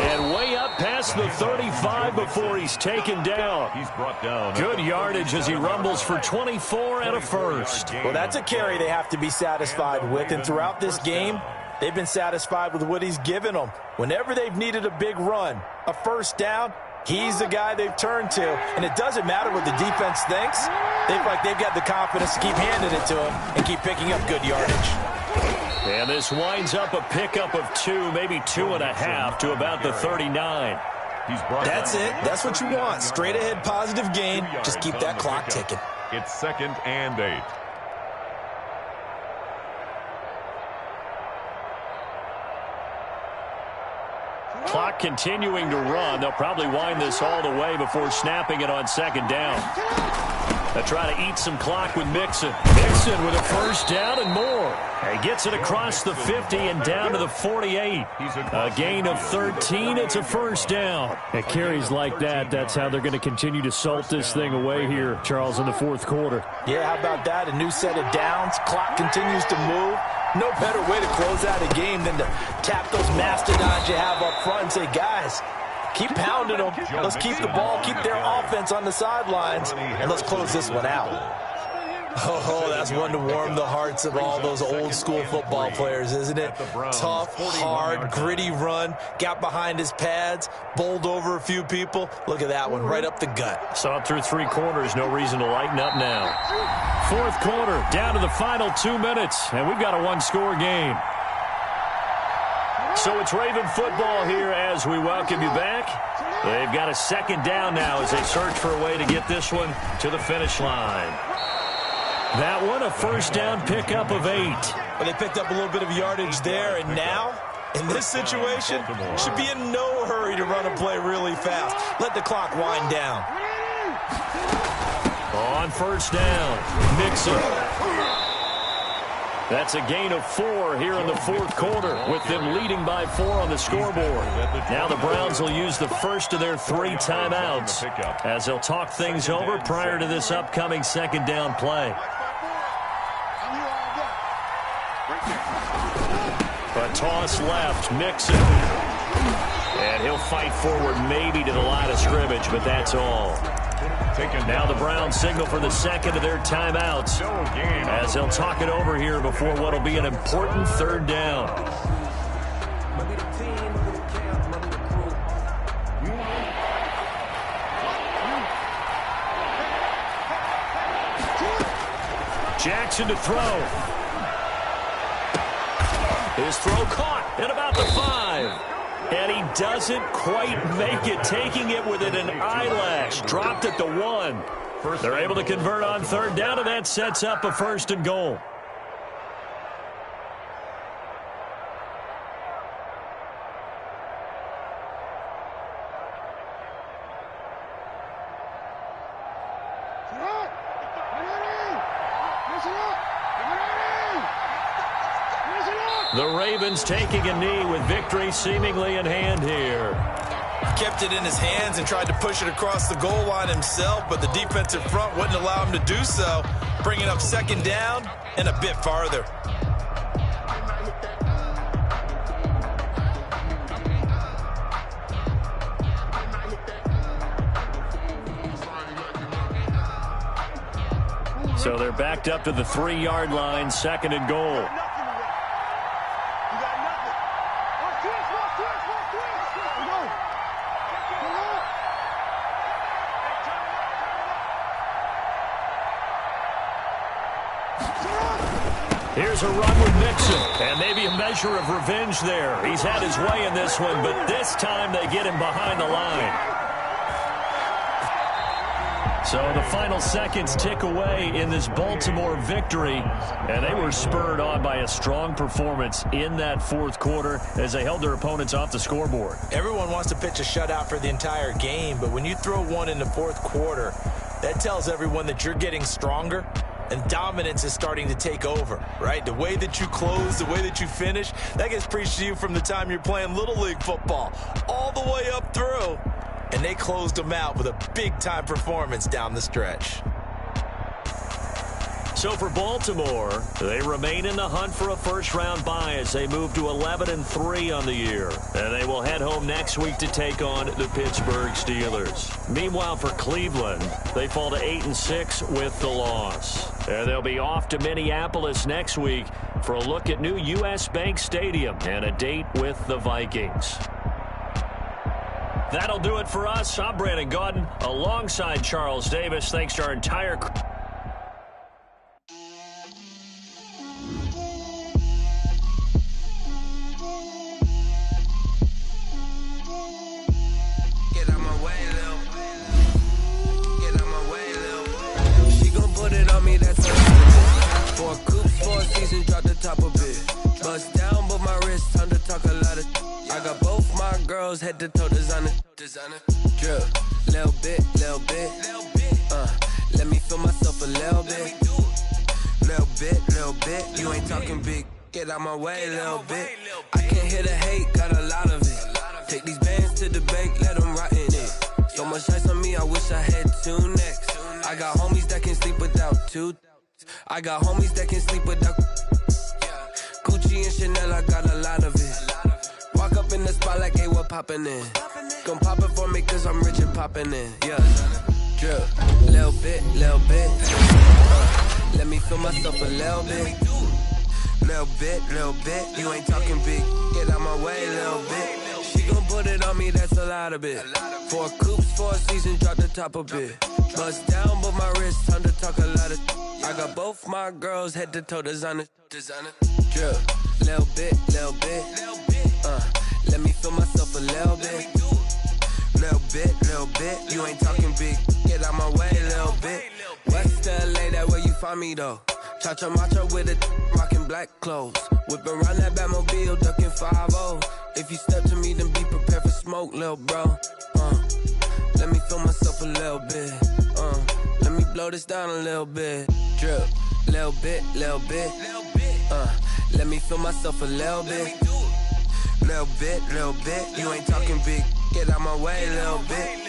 And way up past the 35 before he's taken down. He's brought down. Good yardage as he rumbles for 24 and a first. Well, that's a carry they have to be satisfied with. And throughout this game, they've been satisfied with what he's given them. Whenever they've needed a big run, a first down, he's the guy they've turned to. And it doesn't matter what the defense thinks. They feel like they've got the confidence to keep handing it to him and keep picking up good yardage. And this winds up a pickup of 2, maybe 2.5 to about the 39. That's it. That's what you want. Straight ahead positive gain. Just keep that clock ticking. It's 2nd and 8. Clock continuing to run. They'll probably wind this all the way before snapping it on second down. They'll try to eat some clock with Mixon. Mixon with a first down and more. He gets it across the 50 and down to the 48. A gain of 13. It's a first down. At carries like that, that's how they're going to continue to salt this thing away here, Charles, in the 4th quarter. Yeah, how about that? A new set of downs. Clock continues to move. No better way to close out a game than to tap those mastodons you have up front and say, guys, keep pounding them. Let's keep the ball, keep their offense on the sidelines, and let's close this one out. Oh, that's one to warm the hearts of all those old-school football players, isn't it? Tough, hard, gritty run, got behind his pads, bowled over a few people. Look at that one, right up the gut. Saw it through 3 quarters, no reason to lighten up now. 4th quarter, down to the final 2 minutes, and we've got a 1-score game. So it's Raven football here as we welcome you back. They've got a second down now as they search for a way to get this one to the finish line. That one, a first down pickup of 8. Well, they picked up a little bit of yardage there, and now, in this situation, should be in no hurry to run a play really fast. Let the clock wind down. On first down, Mixon. That's a gain of 4 here in the fourth quarter, with them leading by 4 on the scoreboard. Now the Browns will use the first of their 3 timeouts as they'll talk things over prior to this upcoming second down play. A toss left, Mixon. And he'll fight forward maybe to the line of scrimmage, but that's all. Now the Browns signal for the second of their timeouts as they'll talk it over here before what will be an important third down. Jackson to throw. His throw caught at about the 5. And he doesn't quite make it, taking it within an eyelash. Dropped at the 1. They're able to convert on third down, and that sets up a first and goal. The Ravens taking a knee with victory seemingly in hand here. Kept it in his hands and tried to push it across the goal line himself, but the defensive front wouldn't allow him to do so, bringing up second down and a bit farther. So they're backed up to the 3-yard line, second and goal. Here's a run with Mixon, and maybe a measure of revenge there. He's had his way in this one, but this time they get him behind the line. So the final seconds tick away in this Baltimore victory, and they were spurred on by a strong performance in that fourth quarter as they held their opponents off the scoreboard. Everyone wants to pitch a shutout for the entire game, but when you throw one in the fourth quarter, that tells everyone that you're getting stronger and dominance is starting to take over, right? The way that you close, the way that you finish, that gets preached to you from the time you're playing Little League football all the way up through. And they closed them out with a big-time performance down the stretch. So for Baltimore, they remain in the hunt for a first-round bye as they move to 11-3 on the year. And they will head home next week to take on the Pittsburgh Steelers. Meanwhile, for Cleveland, they fall to 8-6 with the loss. And they'll be off to Minneapolis next week for a look at new U.S. Bank Stadium and a date with the Vikings. That'll do it for us. I'm Brandon Gaudin alongside Charles Davis. Thanks to our entire crew. Get out my way, Lil. Get out my way, Lil. She gon' put it on me, that's a 4 coops, 4 seasons, drop the top of it. Bust down, but my wrist, time to talk a lot of. I got both my girls head to toe designer. Drip, little bit. Let me feel myself a little bit. Little bit. You ain't talking big. Get out my way, little bit. I can't hear the hate, got a lot of it. Take these bands to the bank, let them rot in it. So much ice on me, I wish I had 2 necks. I got homies that can sleep without 2. I got homies that can sleep without. Gucci and Chanel, I got a lot of it. Walk up in the spot like, hey, what poppin' in? Gon' pop it for me cause I'm rich and poppin' in. Yeah, drip, little bit. Let me feel myself a little bit. Little bit. You ain't talking big. Get out my way, little bit. She gon' put it on me, that's a lot of it. 4 coops, 4 seasons, drop the top a bit. Bust down, but my wrist, time to talk a lot of. I got both my girls head to toe designer. Drip, little bit. Let me feel myself a little bit. Little bit. You ain't talking big. Get out my way, little bit. West LA, that where you find me though. Cha-cha macha with it, rockin' black clothes. Whip around that Batmobile, ducking 5-0. If you step to me, then be prepared for smoke, little bro. Let me feel myself a little bit. Let me blow this down a little bit. Drip, little bit. Let me feel myself a little bit. Little bit. You ain't talking big. Get out my way, little bit.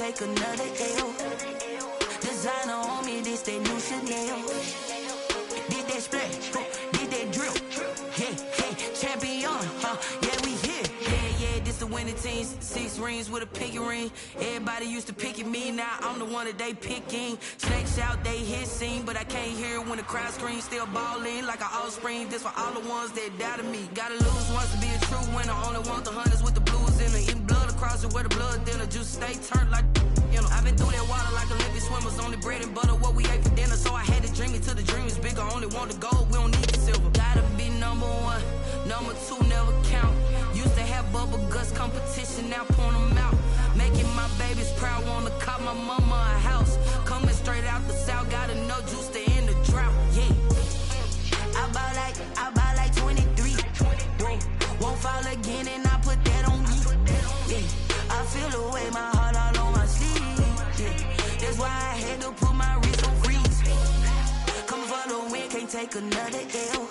take another L. Designer on me, this that new Chanel. Did that splash, did that drill. Yeah, champion, yeah, we here. Yeah, this the winning team. 6 rings with a pinky ring. Everybody used to pick at me, now I'm the one that they picking. Snakes out, they hit scene, but I can't hear when the crowd screams. Still balling like an offspring. This for all the ones that doubted me. Gotta lose once to be a true winner. Only want the hunters with the blues in it. Eating blood across it where the blood dinner. Juice stay turned like, you know. I've been through that water like Olympic swimmers. Only bread and butter, what we ate for dinner. So I had to dream it till the dream is bigger. Only want the gold, we don't need the silver. Gotta be number 1, number 2 never count. Used to have bubble guts competition, now point them out. Making my babies proud, wanna cop my mama a house. Coming straight out the south, gotta know juice to end the drought. Yeah, I buy like 23. Won't fall again, and I put that on me. Yeah, I feel the way, my heart all on my sleeve. Yeah, that's why I had to put my wrist on freeze. Coming for the win, can't take another L.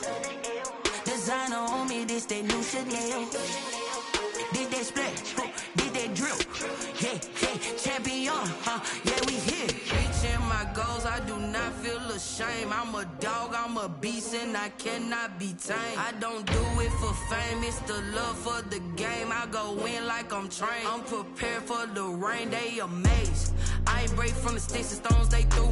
Designer on me, this that new Chanel. Did that splash, did that drill. Yeah, champion, yeah, we here. Reaching my goals, I do not feel ashamed. I'm a dog, I'm a beast, and I cannot be tamed. I don't do it for fame, it's the love for the game. I go in like I'm trained. I'm prepared for the rain, they amazed. I ain't break from the sticks and stones they threw.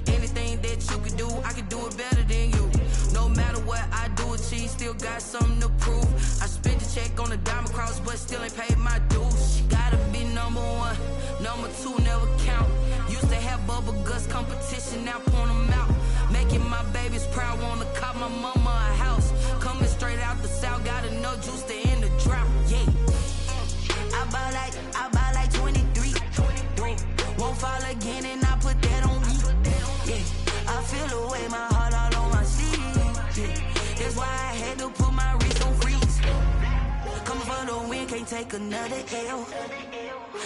Anything that you can do, I can do it better than you. No matter what I do, achieve, still got something to prove. I spent the check on the diamond cross, but still ain't paid my dues. Gotta be number 1, number 2 never count. Used to have bubble guts competition, now point them out. Making my babies proud, wanna cop my mama a house. Coming straight out the south, gotta know juice to end the drought. Yeah, I buy like 23. Won't fall again, and I put that on me. Yeah, I feel the way, my heart all on my sleeve. Yeah, that's why I had to put my wrist on freeze. Coming for the win, can't take another L.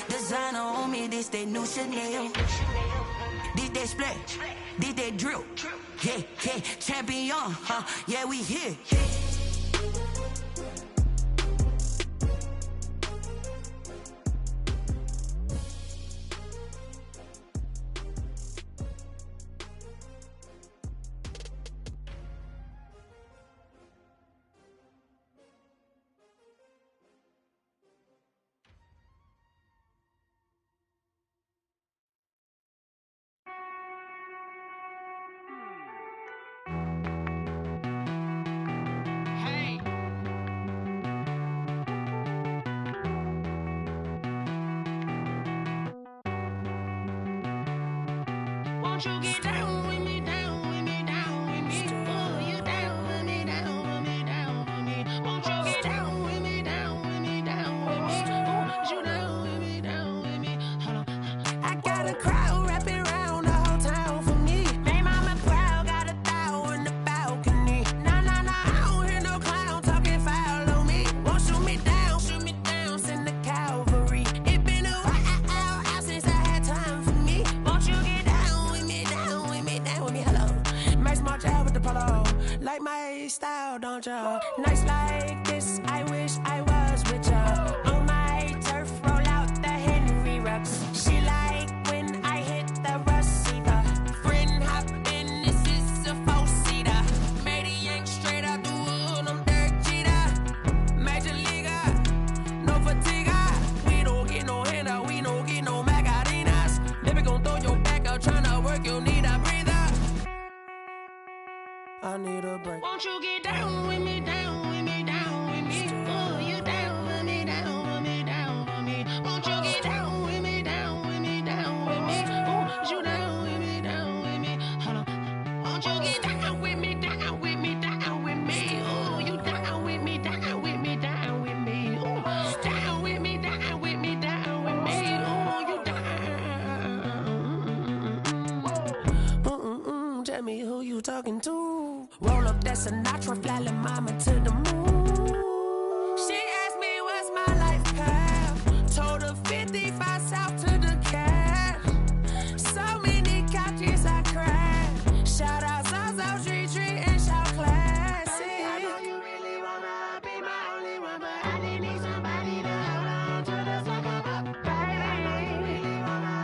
Designer on me, this that new Chanel. Did that splash, did that drill. Yeah, champion, yeah, we here. Won't you get down with me, down with me, down with me? Oh, you down with me, down with me, down with me. Won't you get down with me, down with me, down with me? Oh, you down with me, down with me? Hold on. I got a crowd wrapping around the whole town for me. Made mama proud, got a thou in the balcony. Nah, I don't hear no clown talking foul on me. Won't shoot me down, send the cavalry. It been a while since I had time for me. Won't you get down with me, down with me, down with me? Hello. Max March out with the polo. Like my style, don't ya? Nights like this, I wish I was with ya. On my turf, roll out the Henry Rux. She like when I hit the receiver. Friend hop in, this is a four-seater. Made a yank straight out the wood, I'm Derek Jeter. Major leaguer, no fatigue. We don't get no handout, we don't get no Macarinas. Never gon' throw your back out, tryna work, you need a breather. I need a break. Won't you get down with me, down with me, down with me? Oh, you down with me, down with me, down with me? Won't you get down with me, down with me, down with me? Oh, you down with me, down with me? Hold on. Won't you get down with me, down with me, down with me? Oh, you down with me, down with me, down with me? Oh, down with me, down with me, down with me? Oh, you down. Tell me who you talking to. Roll up that Sinatra, fly la mama to the moon. She asked me what's my life path. Told her 55 south to the cab. So many couches I cried. Shout out South Street and shout classic. I know you really wanna be my only one, but I need somebody to hold on to the sucker, baby. I know you really wanna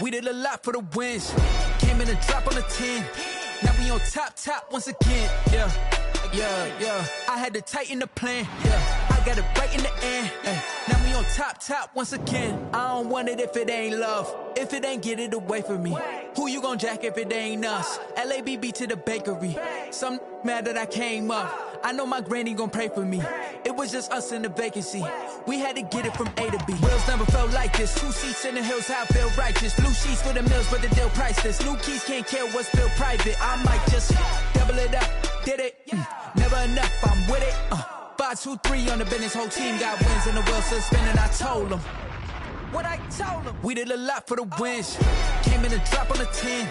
We did a lot for the wins. Came in a drop on a 10. Now we on top once again. Yeah. I had to tighten the plan. Yeah. I got it right in the end. Now we on top once again. I don't want it if it ain't love. If it ain't, get it away from me. Who you gon' jack if it ain't us? LABB to the bakery. Some mad that I came up. I know my granny gon' pray for me. It was just us in the vacancy. We had to get it from A to B. Wheels never felt like this. 2 seats in the hills, how I feel righteous. Blue sheets for the mills, but the deal priceless. New keys can't care what's still private. I might just double it up. Did it? Never enough, I'm with it. 5, 2, 3 on the business. Whole team got wins and the wheels still spinning. I told them what I told them. We did a lot for the wins. Came in a drop on a 10.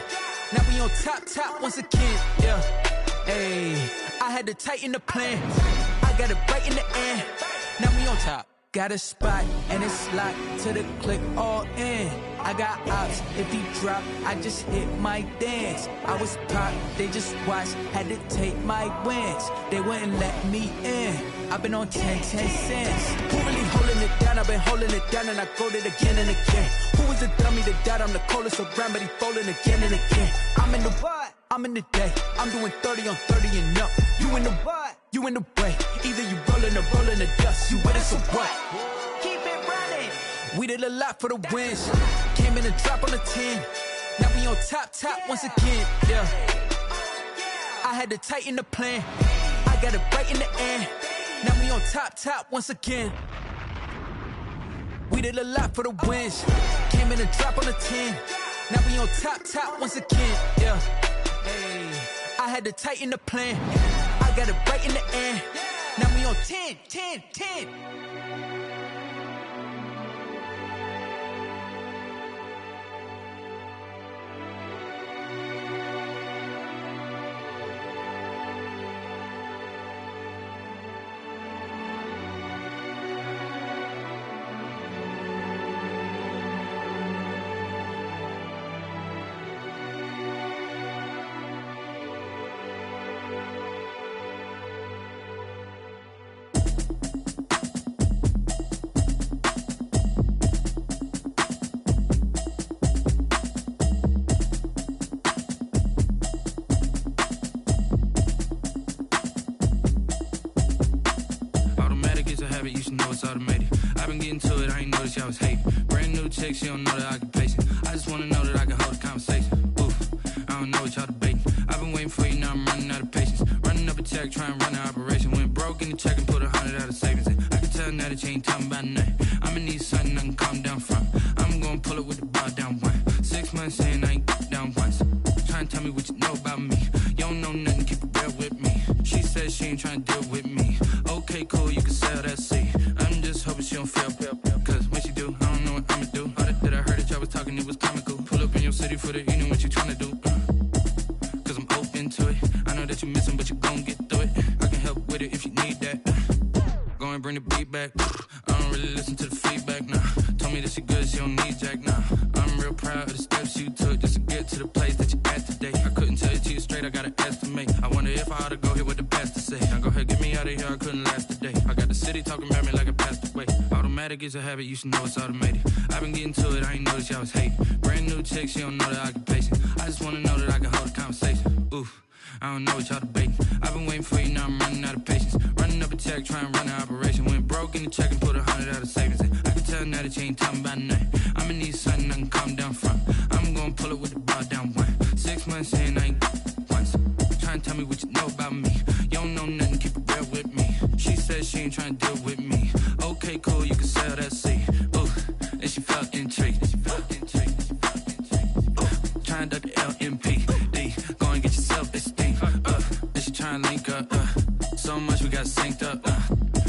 Now we on top once again. Yeah. Hey, I had to tighten the plan. I got it right in the end. Now we on top. Got a spot and it's locked to the click all in. I got ops, if he drop, I just hit my dance. I was pop, they just watched, had to take my wins. They wouldn't let me in. I've been on 10 cents. Who really holding it down? I've been holding it down and I go it again and again. Who was the dummy that died? I'm the coldest around, but he folding again and again. I'm in the what? I'm in the day. I'm doing 30 on 30 and up. You in the what? You in the way. Either you rolling or rolling the dust. You with us or what? Keep it running. We did a lot for the wins. Came in a drop on a 10. Now we on top once again. Yeah. I had to tighten the plan. I got it right in the end. Now we on top once again. We did a lot for the wins. Came in a drop on a 10. Now we on top once again. Yeah. Hey, I had to tighten the plan. I got it right in the end. Now we on 10. You should know it's automated. I've been getting to it, I ain't noticed y'all was hating. Brand new chick, she don't know the occupation. I just wanna know that I can hold a conversation. Oof, I don't know what y'all debating. I've been waiting for you, now I'm running out of patience. Running up a check, trying to run an operation. Went broke in the check and put 100 out of savings in. I can tell now that you ain't talking about nothing. I'ma need something I can calm down from. I'm gonna pull it with the bar down one. 6 months saying I ain't down once. Trying to tell me what you know about me. You don't know nothing, keep it real with me. She said she ain't trying to deal with me. Okay, cool, you can sell that seat. I'm just hoping she don't fail. Cause when she do, I don't know what I'ma do. All that I heard that y'all was talking, it was comical. Pull up in your city for the evening, what you trying to do? Cause I'm open to it. I know that you missing, but you gon' get through it. I can help with it if you need that. Go and bring the beat back. I don't really listen to the feedback, nah. Told me that she good, she don't don't need Jack now. I'm real proud of the steps you took just to get to the place that you're at today. I couldn't tell you to you straight, I gotta estimate. I wonder if I ought to go here with the pastor say. Now go ahead, get me out of here, I couldn't last a day. I got the city talking about me like a passed away. Automatic is a habit, you should know it's automated. I've been getting to it, I ain't noticed y'all was hating. Brand new chick, she don't know that I can pace it. I just wanna know that I can hold a conversation. Oof, I don't know what y'all debating. I've been waiting for you, now I'm running out of patience. Running up a check, trying to run an operation. Went broke in the check and put 100 out of savings in. I can tell now that you ain't talking about nothing. I'ma need something I can calm down from. I'm gonna pull it with the bar down one. 6 months in, I ain't once. Trying to tell me what you know about me. You don't know nothing, keep it real with me. She said she ain't trying to deal with me. Okay, cool, you can sell that seed. Ooh, and she felt intrigued. Trying to duck the LMPD. Go and get yourself this thing. And she trying to link up. So much we got synced up.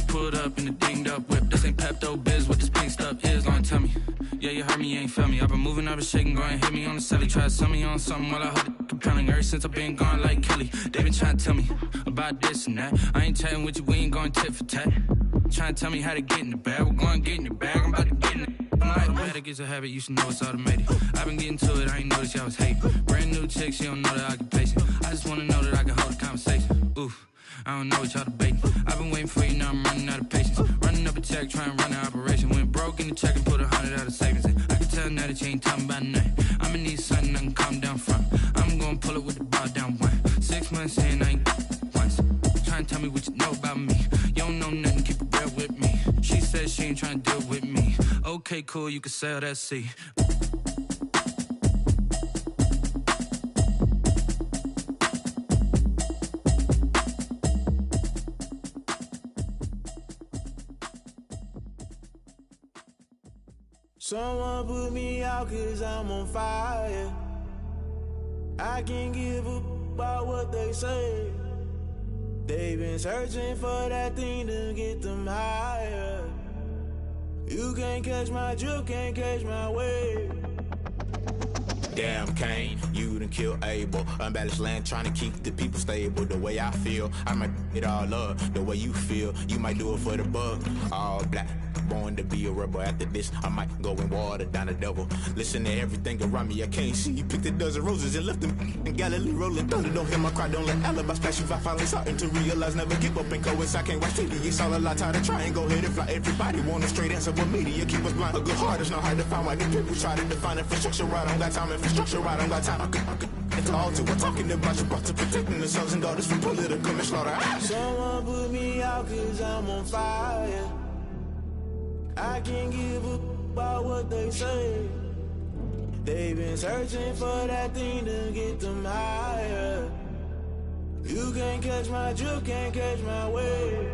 Pulled up in the dinged up whip. This ain't Pepto Biz, what this pink stuff is. Long tell me. Yeah, you heard me, you ain't felt me. I've been moving, I've been shaking, go and hit me on the celly. Try to sell me on something while I hold it compelling. Ever since I've been gone like Kelly, they been trying to tell me about this and that. I ain't chatting with you, we ain't going tit for tat. Trying to tell me how to get in the bag, we're going to get in the bag, I'm about to get in it. Automatic is a habit, you should know it's automated. I've been getting to it, I ain't noticed y'all was hating. Brand new chick, she don't know that I can pace it. I just wanna know that I can hold a conversation. Oof, I don't know what y'all debating. I've been waiting for you, now I'm running out of patience. Running up a check, trying to run an operation. Went broke in the check and put 100 out of savings in. I can tell now that you ain't talking about nothing. I'ma need something I can calm down from. I'm gonna pull it with the bar down one. 6 months in, I ain't once. Trying to tell me what you know about me. You don't know nothing, keep it real with me. She said she ain't trying to deal with me. Okay, cool, you can sell that seed. Someone put me out cause I'm on fire. I can't give up about what they say. They've been searching for that thing to get them higher. You can't catch my drift, can't catch my wave. Damn Kane, you done killed Abel. Unbalanced land trying to keep the people stable. The way I feel, I might it all up. The way you feel, you might do it for the buck. All black, born to be a rebel. After this, I might go and water down the devil. Listen to everything around me, I can't see. You picked a dozen roses and left them in Galilee rolling thunder. Don't hear my cry, don't let alibis flash. If I finally starting to realize, never give up and coincide. Can't watch TV, it's all a lot. Tired of trying, go ahead and fly. Everybody want a straight answer, but media keep us blind. A good heart is not hard to find. Why these people try to define infrastructure right? I don't got time, infrastructure right, I don't got time. I could it's all to we're talking about you, about to protecting the sons and daughters from political and slaughter. Someone put me out cause I'm on fire. I can't give up about what they say. They've been searching for that thing to get them higher. You can't catch my drift, can't catch my wave.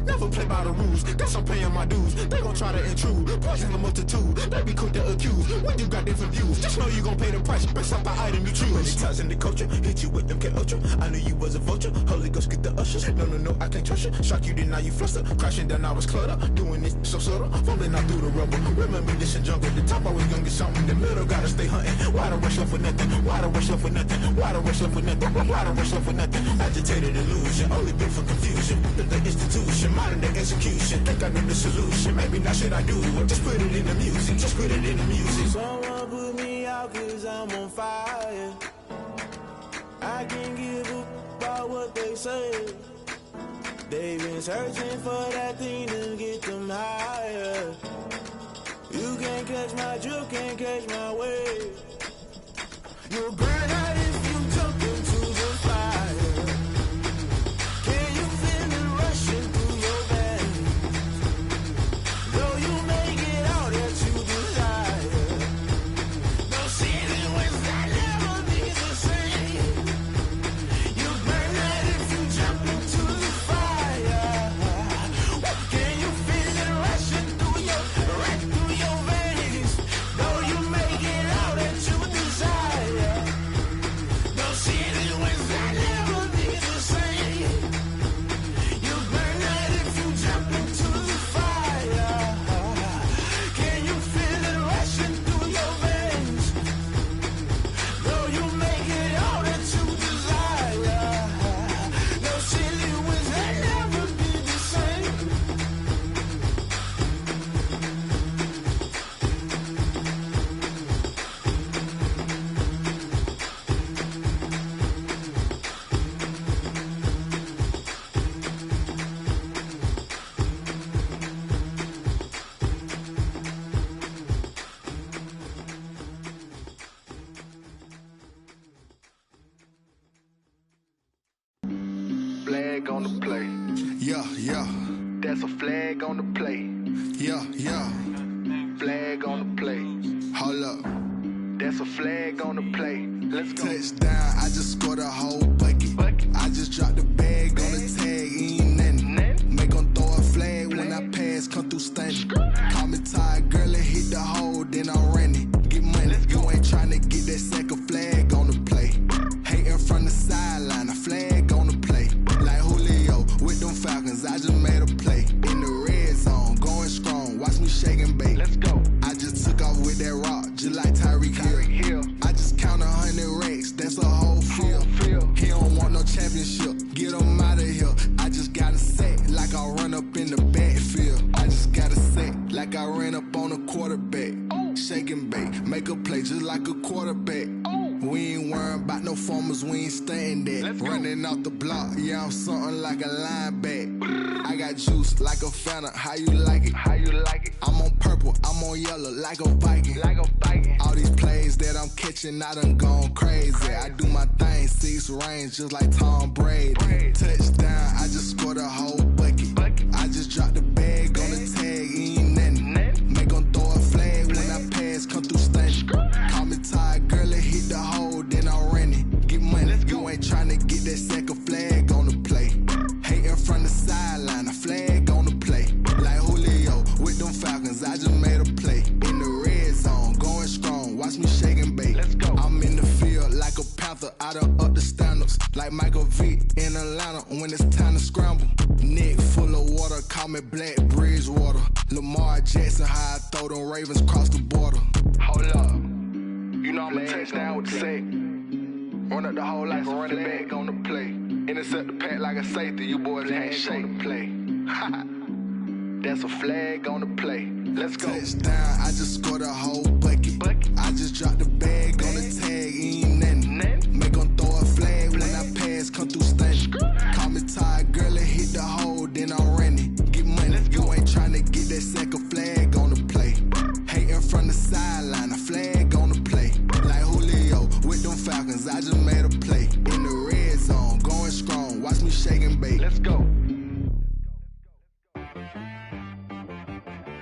Never play by the rules, guess I'm paying my dues. They gon' try to intrude, poison the multitude. They be quick to accuse, when you got different views. Just know you gon' pay the price, based off the item you choose. Many times in the culture, hit you with them K Ultra. I knew you was a vulture, Holy Ghost get the ushers. No, I can't trust you. Shock you, then now you fluster. Crashing down, I was cluttered. Doing this so subtle, falling out through the rubble. Remember this in jungle, the top I was young and something. The middle gotta stay hunting. Why the rush left for nothing? Why the rush left for nothing? Why the rush left for nothing? Why the rush left for nothing? Agitated illusion, only built for confusion. The institution, modern day execution. Think I know the solution. Maybe not should I do it? Just put it in the music. Just put it in the music. Someone put me out cause I'm on fire. I can't give up about what they say. They've been searching for that thing to get them higher. You can't catch my drift, can't catch my wave. You'll burn out if you jump into the fire. Can you feel it rushing through your veins? Though you make it out that you desire. No ceiling was that never be the same. You burn out if you jump into the fire. Can you feel it rushing through your veins? Though you make it out that you desire. flag on the play. Yeah, yeah. That's a flag on the play. Yeah, yeah. Flag on the play. Hold up. That's a flag on the play. Let's go. Touchdown, I just scored a whole bucket. I just dropped the bag on the tag, ain't nothing. Make them throw a flag when I pass, come through stunning. Call me tired, girl, and hit the hole, then I'm running. Get money, you ain't tryna get that second flag on the play. Hating from the sideline, a flag on the play. Like Julio with them Falcons, I just made a play. In the red zone, going strong, watch me shake and bake. Let's go. I just took off with that rock, just like Tyreek Hill. I just count 100 racks, that's a whole field. He don't want no championship, get him out of here. I just got a set, like I run up in the backfield. I just got a set, like I ran up on a quarterback. Shake and bake, make a play just like a quarterback. We ain't worrying about no formers, we ain't staying that. Running off the block, yeah, I'm something like a lineback. I got juice like a Fanta, how you like it? How you like it? I'm on purple, I'm on yellow, like a Viking. Like a Viking. All these plays that I'm catching, I done gone crazy. I do my thing, 6 range, just like Tom Brady. Touchdown, I just scored a whole bucket. I just dropped the bag on the tag, ain't nothing. Make them throw a flag when I pass, come through stunning. Call me tired, girl, and hit the hole, then I'm running. Get money, you ain't tryna get that second flag on the play. Hating from the sideline, a flag on the play. Like Julio with them Falcons, I just made a play. In the red zone, going strong, watch me shake and bake. Let's go. I'm in the field like a Panther, I done up the standards. Like Michael Vick in Atlanta when it's time to scramble. Neck full of water, call me Black Bridgewater. Lamar Jackson, how I throw them Ravens cross the border. Hold up. You know I'm a touchdown with the sack. Run up the whole like a running back on the play. Intercept the pack like a safety, you boys can't shake the play. That's a flag on the play. Let's go. Touchdown, I just scored a whole bucket. I just dropped the bag on the tag, ain't nothing. Make them throw a flag when I pass, come through stunning. Call me tired, girl, and hit the hole, then I'm running. Get money, you ain't tryna get that second flag on the play. Hating from the sideline, a flag on the play. Like Julio with them Falcons, I just made a play. In the red zone, going strong, watch me shake and bake. Let's go.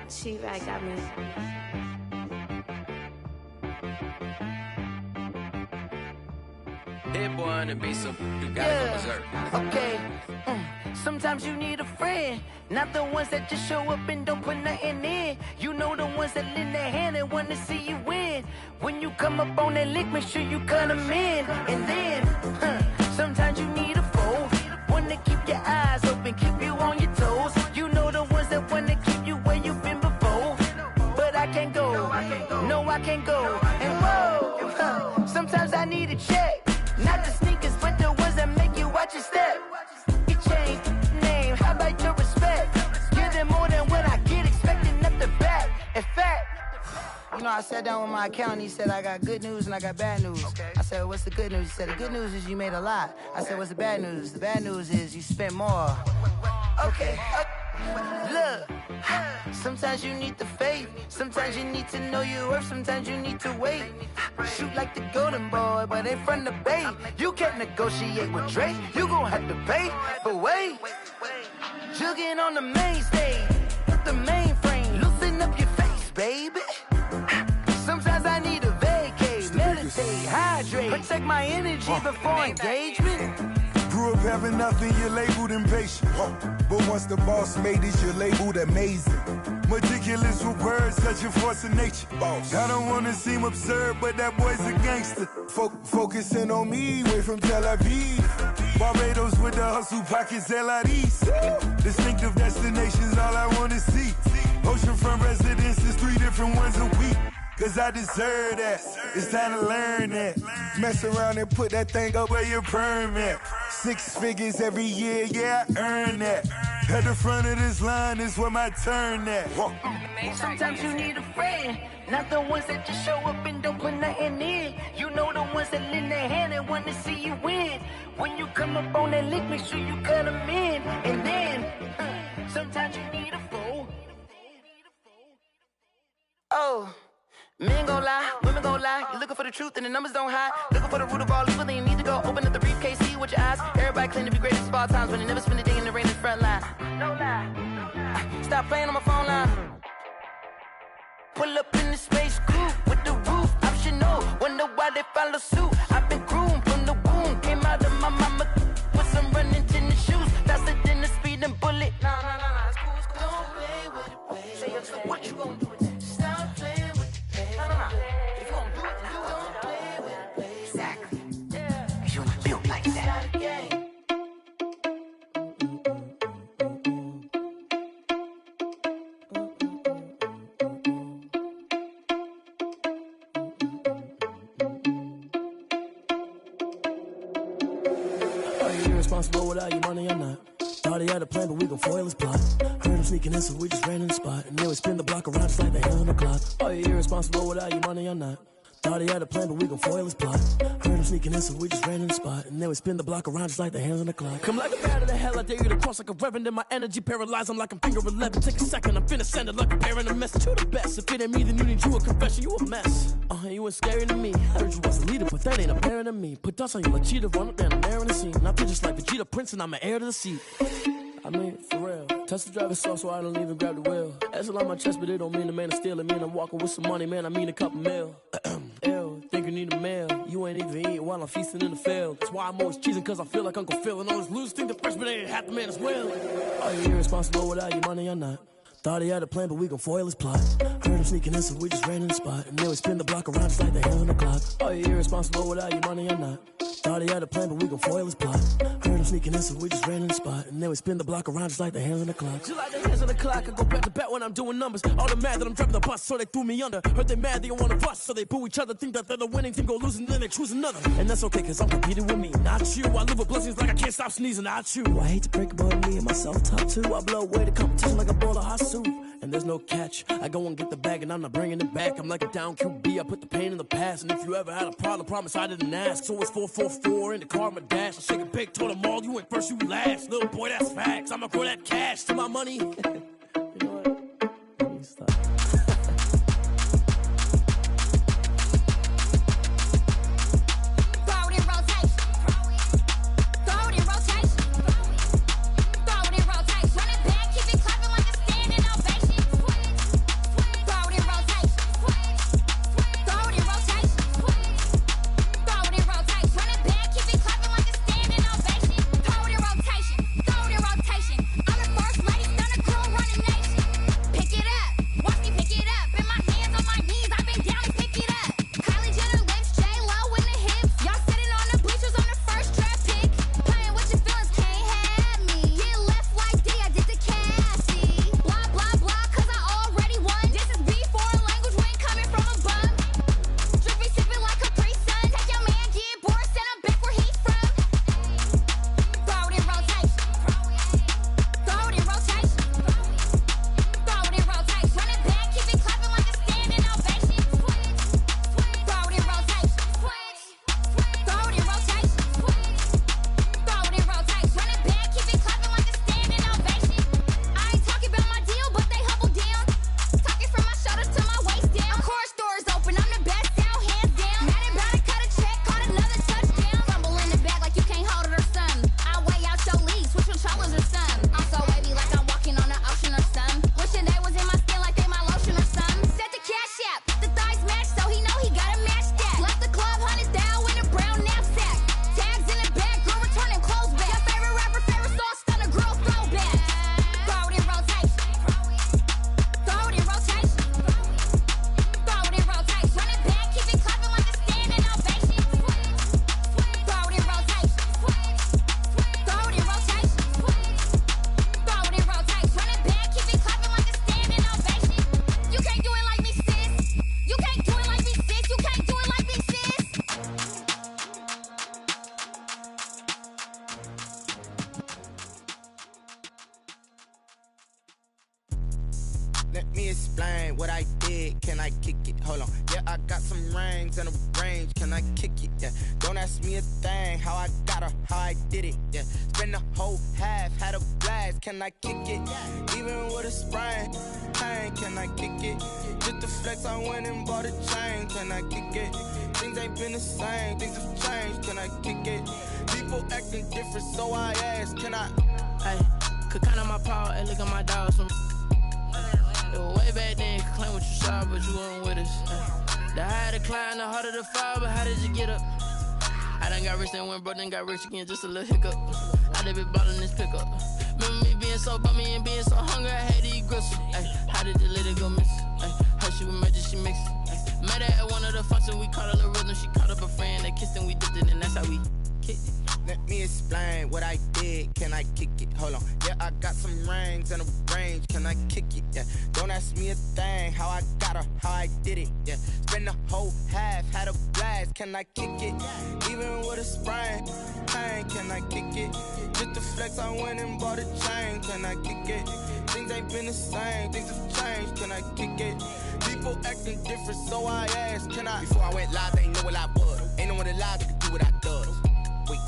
She-Rag got me. Hit boy on the beat, so you gotta go berserk. Okay. Sometimes you need a friend, not the ones that just show up and don't put nothing in. You know the ones that lend their hand and want to see you win. When you come up on that lick, make sure you cut them in. And then, sometimes you need a foe, one to keep your eyes open, keep you on your toes. You know the ones that want to keep you where you've been before. But I can't go, no I can't go. And whoa, sometimes I need a check, not the sneakers, but the ones that make you watch your step. You change name, how about your respect? Give them more than what I get, expecting up the back. In fact, you know, I sat down with my accountant, he said I got good news and I got bad news. I said, what's the good news? He said, the good news is you made a lot. I said, what's the bad news? The bad news is you spent more. Okay, look, sometimes you need the faith, sometimes you need to know your worth, sometimes you need to wait. Shoot like the golden boy, but ain't from the bay. You can't negotiate with Drake, you gon' have to pay. But wait, jugging on the main stage, the mainframe, loosen up your face, baby. Sometimes I need a vacate, meditate, hydrate, protect my energy before engagement. Grew up having nothing, you're labeled impatient. But once the boss made it, you're labeled amazing. Meticulous with words, such a force of nature. I don't wanna seem absurd, but that boy's a gangster. Focusing on me, way from Tel Aviv. Barbados with the hustle pockets, LIDs. Distinctive destinations, all I wanna see. Oceanfront residences, 3 different ones a week. Cause I deserve that, it's time to learn that. Mess around and put that thing up where your permit. 6 figures every year, yeah, I earn that. At the front of this line is where my turn at. Sometimes you need a friend, not the ones that just show up and don't put nothing in. You know the ones that lend their hand and want to see you win. When you come up on that lick, make sure you cut them in. And then, sometimes you need a foe. Oh. Men gon' lie, women gon' lie. lie. You're looking for the truth and the numbers don't hide. Looking for the root of all evil, then you need to go open up the briefcase, see with your eyes. Everybody claim to be greatest of all times, but they never spend a day in the rain in the front line. No lie. Stop playing on my phone line. Pull up in the space coupe with the roof optional. Wonder why they follow suit. I've been groomed from the womb. Came out of my mama with some running tennis shoes. Faster than the speeding bullet. No, it's cool, it's cool. Don't play with it, baby. Say what you gonna do with it? Stop playing with it, baby. No. If you gonna do it, then you don't play with it, baby. Exactly. Yeah. Cause you ain't built like that. Responsible without your money or not. Thought he had a plan, but we gon' foil his plot. Heard him sneaking in, so we just ran in the spot. And then we spin the block around just like the hand on the clock. Are you irresponsible without your money or not? Thought he had a plan, but we gon' foil his plot. Heard him sneaking in, so we just ran in the spot. And then we spin the block around just like the hands on the clock. Come like a bat of the hell, I dare you to cross like a reverend. And my energy paralyzed, I'm like I'm finger 11. Take a second, I'm finna send it like a bear in a mess. To the best, if it ain't me, then you need you a confession. You a mess. You ain't scary to me. Heard you was a leader, but that ain't apparent to me. Put dust on you like cheetah, run up down the air in the scene. And I feel just like Vegeta Prince, and I'm an heir to the seat. I mean, for real. Touch the driver's soft, so I don't even grab the wheel. That's on my chest, but it don't mean the man is stealing. Mean I'm walking with some money, man. I mean a couple mil. Ew, think you need a meal. You ain't even eating while I'm feasting in the field. That's why I'm always cheesing, cause I feel like Uncle Phil. And all those losers think the freshman ain't half the man as well. Are you irresponsible without your money or not? Thought he had a plan, but we gon' foil his plot. Heard him sneaking in, so we just ran in the spot. And then we spin the block around just like the hands on the clock. Are you irresponsible without your money or not? Thought he had a plan, but we gon' foil his plot. Heard him sneaking in, so we just ran in the spot. And then we spin the block around just like the hands on the clock. Just like the hands on the clock, I go back to back when I'm doing numbers. All the mad that I'm driving the bus, so they threw me under. Heard they mad, they don't wanna bust, so they boo each other. Think that they're the winning team, go losing, then they choose another. And that's okay, cause I'm competing with me, not you. I live with blessings like I can't stop sneezing, not you. I hate to break it, but me and myself top two. I blow away the competition like a bowl of hot soup. And there's no catch. I go and get the bag and I'm not bringing it back. I'm like a down QB, I put the pain in the past. And if you ever had a problem, promise I didn't ask. So it's 444 in the car, my dash. I shake a big, told them all, you ain't first, you last. Little boy, that's facts. I'ma grow that cash to my money. You know what? Let me stop. Let me explain what I did. Can I kick it? Hold on. Yeah, I got some rings and a range. Can I kick it? Yeah. Don't ask me a thing. How I got her, how I did it. Yeah. Spend the whole half, had a blast. Can I kick it? Even with a sprain, pain. Can I I kick it? Just to flex, I went and bought a chain. Can I kick it? Things ain't been the same, things have changed. Can I kick it? People acting different, so I asked, can I? Hey, could count on my paw, hey, look at my dogs from. It was way back then, could claim what you saw, but you weren't with us. The higher the climb, the harder the fall, but how did you get up? I done got rich and went broke, then got rich again, just a little hiccup. I done been ballin' this pickup. Remember me being so bummy and being so hungry, I had to eat gristle. Ay, how did you let it go miss? Ay, her she was magic, she mixed. Met her at one of the functions, we caught a little rhythm. She caught up a friend, they kissed and we dipped it, and that's how we kicked it. Let me explain what I did. Can I kick it? Hold on. Yeah, I got some rings and a range. Can I kick it? Yeah. Don't ask me a thing. How I got her, how I did it. Yeah. Spend the whole half, had a blast. Can I kick it? Even with a sprain. Pain, can I kick it? Just to flex, I went and bought a chain. Can I kick it? Things ain't been the same. Things have changed. Can I kick it? People acting different, so I asked, can I? Before I went live, they ain't know what I was. Ain't no one alive that could do what I does. Wait.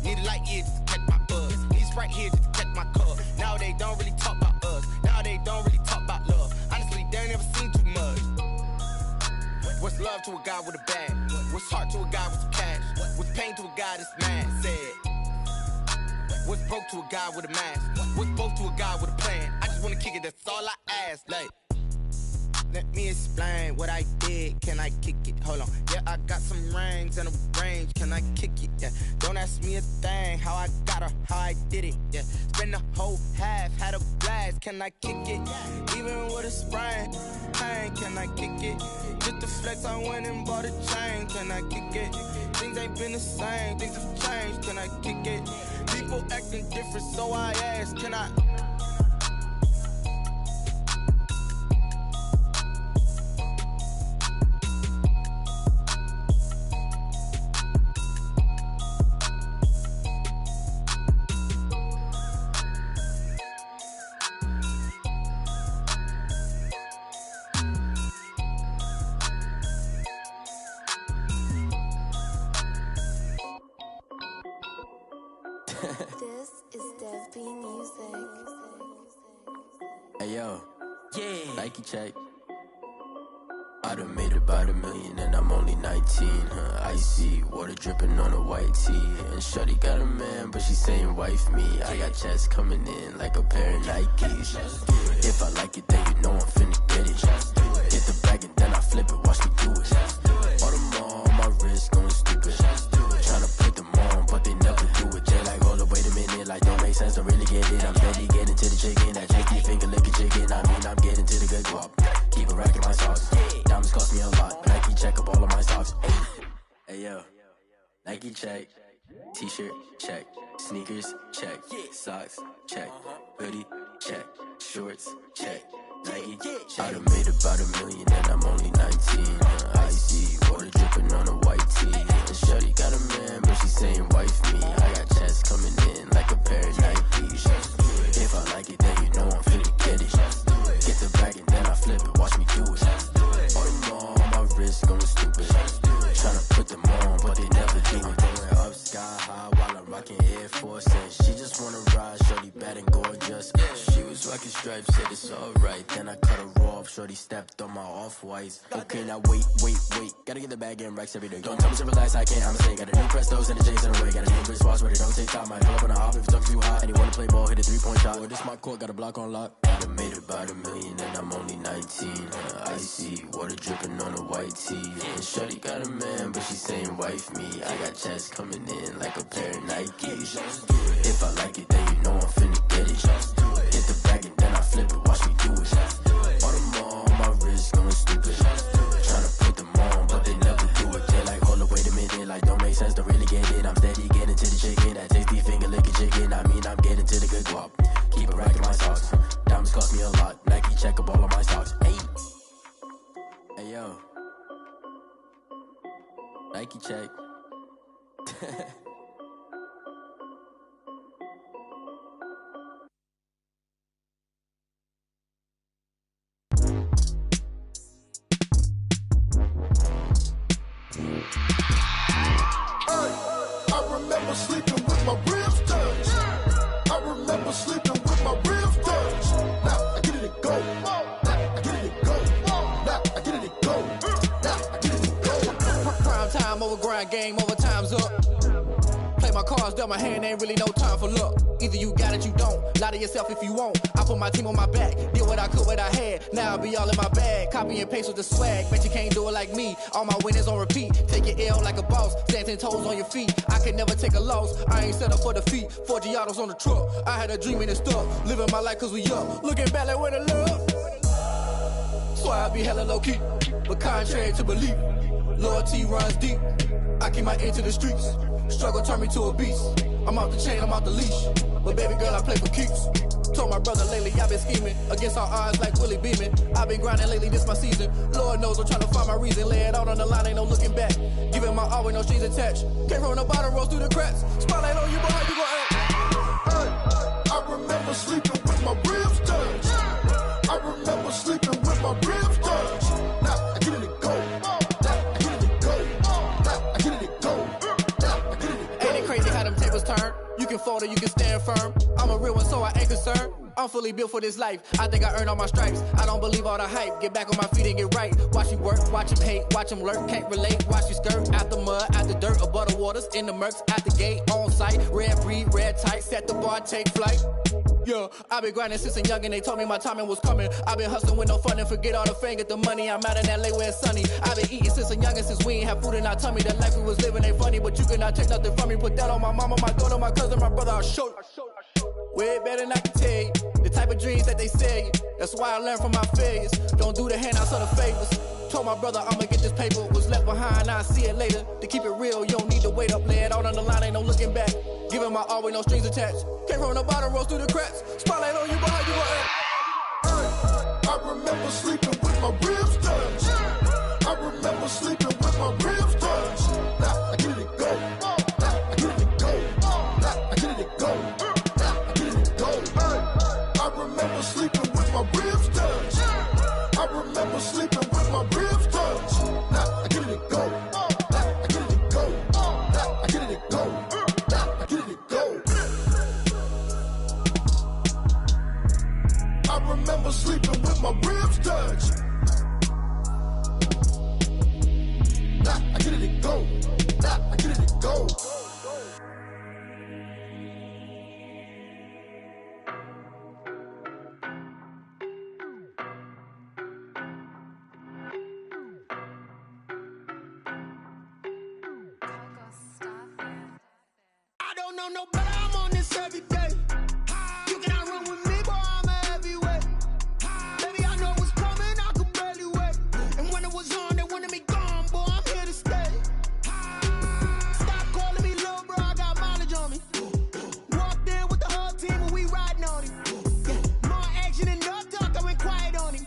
Need a light here just to catch my buzz. Need Sprite here just to catch my cup. Now they don't really talk about us. Now they don't really talk about love. Honestly, they ain't never seen too much. What's love to a guy with a bag? What's heart to a guy with some cash? What's pain to a guy that's mad? Said. What's broke to a guy with a mask? What's broke to a guy with a plan? I just wanna kick it, that's all I ask. Like, let me explain what I did. Can I kick it? Hold on. Yeah, I got some rings and a range. Can I kick it? Yeah. Don't ask me a thing. How I got her, how I did it. Yeah. Spend the whole half, had a blast. Can I kick it? Even with a sprain. Pain, can I kick it? Just to flex, I went and bought a chain. Can I kick it? Things ain't been the same. Things have changed. Can I kick it? People acting different, so I asked, can I? This is Dev B Music. Hey yo, yeah, Nike check. I done made about $1 million and I'm only 19. Icy water dripping on a white tee. And shorty got a man, but she saying wife me. I got checks coming in like a pair of Nikes. If I like it, then you know I'm finna get it. Get the bag and then I flip it, watch me do it. All them on my wrist going stupid. Tryna put them on, but they never do it. They like, hold up, wait a minute, like don't make sense, don't really get it. I'm steady getting to the chicken, that tricky finger licking chicken. I mean, I'm getting to the good guap. Keep a rack in my socks. Diamonds cost me a lot. Nike check up all of my stocks. Hey yo, Nike check. T-shirt check. Sneakers check. Socks check. Hoodie check. Shorts check. Nike I done made about $1 million and I'm only 19. Icy water dripping on a white tee. And shorty got a man, but she saying wife me. I got checks coming in like a pair of Nikes. If I like it, then you know I'm finna get it. Get the bag and then I flip it, watch me do it. All them on my wrist going stupid. Tryna put them on, but they never do it. Going up sky high while I'm rocking Air Force. And she just wanna ride, shorty bad and gorgeous. She was rocking stripes, said it's alright. Then I cut her off, shorty stepped on my off-whites. Okay, now wait. Gotta get the bag and racks every day. Don't tell me to relax, I can't, I'ma say. Got a new Prestos and a J's in the way. Got a new Chris Foss, but it don't take time. Might pull up on a hop if it's too hot. And he wanna play ball, hit a 3-point shot. Or this my court, got a block on lock. I done made about $1 million and I'm only 19. Icy water dripping on a white tee. And shorty got a man, but she saying wife me. I got checks coming in like a pair of Nikes. If I like it, then you know I'm finna get it. Get the bag and then I flip it, watch me do it. All them on my wrist going stupid. Tryna put them on, but they never do it. They like, hold up, wait a minute, like don't make sense, don't really get it. I'm steady getting to the chicken, that tasty finger licking chicken. I mean, I'm getting to the good guap. Keep a rack in my socks. Diamonds cost me a lot. Nike check up all of my stocks. Hey yo, Nike check. I remember sleeping with my ribs touched. I remember sleeping with my ribs touched. Now I get it and go. I grind game, overtime's up. Play my cards, dealt my hand, ain't really no time for luck. Either you got it, you don't. Lie to yourself if you won't. I put my team on my back, did what I could, what I had. Now I'll be all in my bag, copy and paste with the swag. Bet you can't do it like me. All my winners on repeat. Take your L like a boss, stand 10 toes on your feet. I can never take a loss. I ain't set up for defeat. 4 Giottos on the truck. I had a dream and it stuck. Living my life cause we up. Looking back like where the love. So I be hella low key, but contrary to belief, loyalty runs deep. I keep my ear to the streets. Struggle turned me to a beast. I'm off the chain, I'm off the leash. But baby girl, I play for keeps. Told my brother lately, I've been scheming against all odds like Willie Beeman. I've been grinding lately, this my season. Lord knows I'm trying to find my reason. Lay it out on the line, ain't no looking back. Giving my all with no strings attached. Came from the bottom, rose through the cracks. Spotlight on you, boy, how you gon' act? I remember sleeping with my ribs touched. I remember sleeping with my ribs touched. Now I get it to go. Now I get it to go. Now I get it to go. Now I get it to go. Ain't it crazy how them tables turn? You can fold or you can stand firm. I'm a real one, so I ain't concerned. I'm fully built for this life. I think I earned all my stripes. I don't believe all the hype. Get back on my feet and get right. Watch you work, watch him hate, watch him lurk. Can't relate, watch you skirt. Out the mud, out the dirt, above the waters, in the murks, out the gate, on site. Red breed, red tight, set the bar, take flight. Yeah, I been grinding since a young and they told me my timing was coming. I been hustling with no fun and forget all the fame, get the money. I'm out in LA where it's sunny. I been eating since a young and since we ain't have food in our tummy. The life we was living ain't funny, but you cannot take nothing from me. Put that on my mama, my daughter, my cousin, my brother, I'll show you. Way better than I can tell you. The type of dreams that they sell you. That's why I learned from my failures. Don't do the handouts or the favors. Told my brother I'ma get this paper. Was left behind, I'll see it later. To keep it real, you don't need to wait up. Lay it out on the line, ain't no looking back. Giving my all with no strings attached. Came from the bottom, rose through the cracks. Spotlight on you, boy, how you gon' act? I remember sleeping with my ribs touched. I remember sleeping with my ribs touched. Now I get it to go. Now I get it to go. Now I get it to go. Now I get it to go. I remember sleeping with my ribs touched. I remember sleeping with my ribs touched. Now I get it to go. Now I get it to go. Now I get it to go. Now I get it to go. I remember sleeping with my ribs touched. Now I get it to go. Now I get it to go. I don't know no better, I'm on this every day. You cannot run with me, boy, I'm a heavyweight. Baby, I know what's coming, I could barely wait. And when it was on, they wanted me gone, boy, I'm here to stay. Stop calling me little bro, I got mileage on me. Walked in with the whole team and we riding on him. Yeah, more action and no talk, I went quiet on him.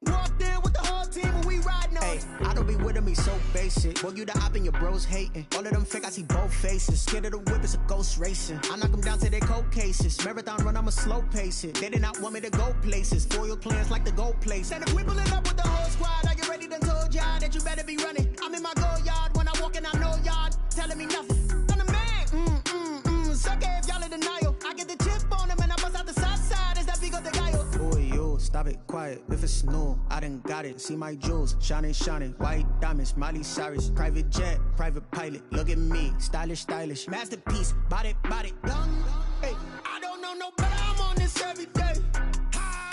Walked in with the whole team and we riding on him. I don't be with him, he's so basic. Boy, you the op and your bros hating. All of them fake, I see both faces. Scared of the whip, it's a ghost racing. I knock them down to their cold cases. Marathon run, I'ma slow pace it. They did not want me to go places. Foil plans like the gold place. And if we pulling up with the whole squad, I get ready to told y'all that you better be running. I'm in my go yard when I walk in, I know y'all telling me nothing. I'm the man, sucker if y'all in denial. I get the chip on them and I bust out the south side. Is that big of the guy? Boy, you stop it, quiet. If it's new, I done got it. See my jewels, shining, shining. White diamonds, Miley Cyrus. Private jet, private pilot. Look at me, stylish, stylish. Masterpiece, body, done. Hey, I don't know no better, I'm on this every day.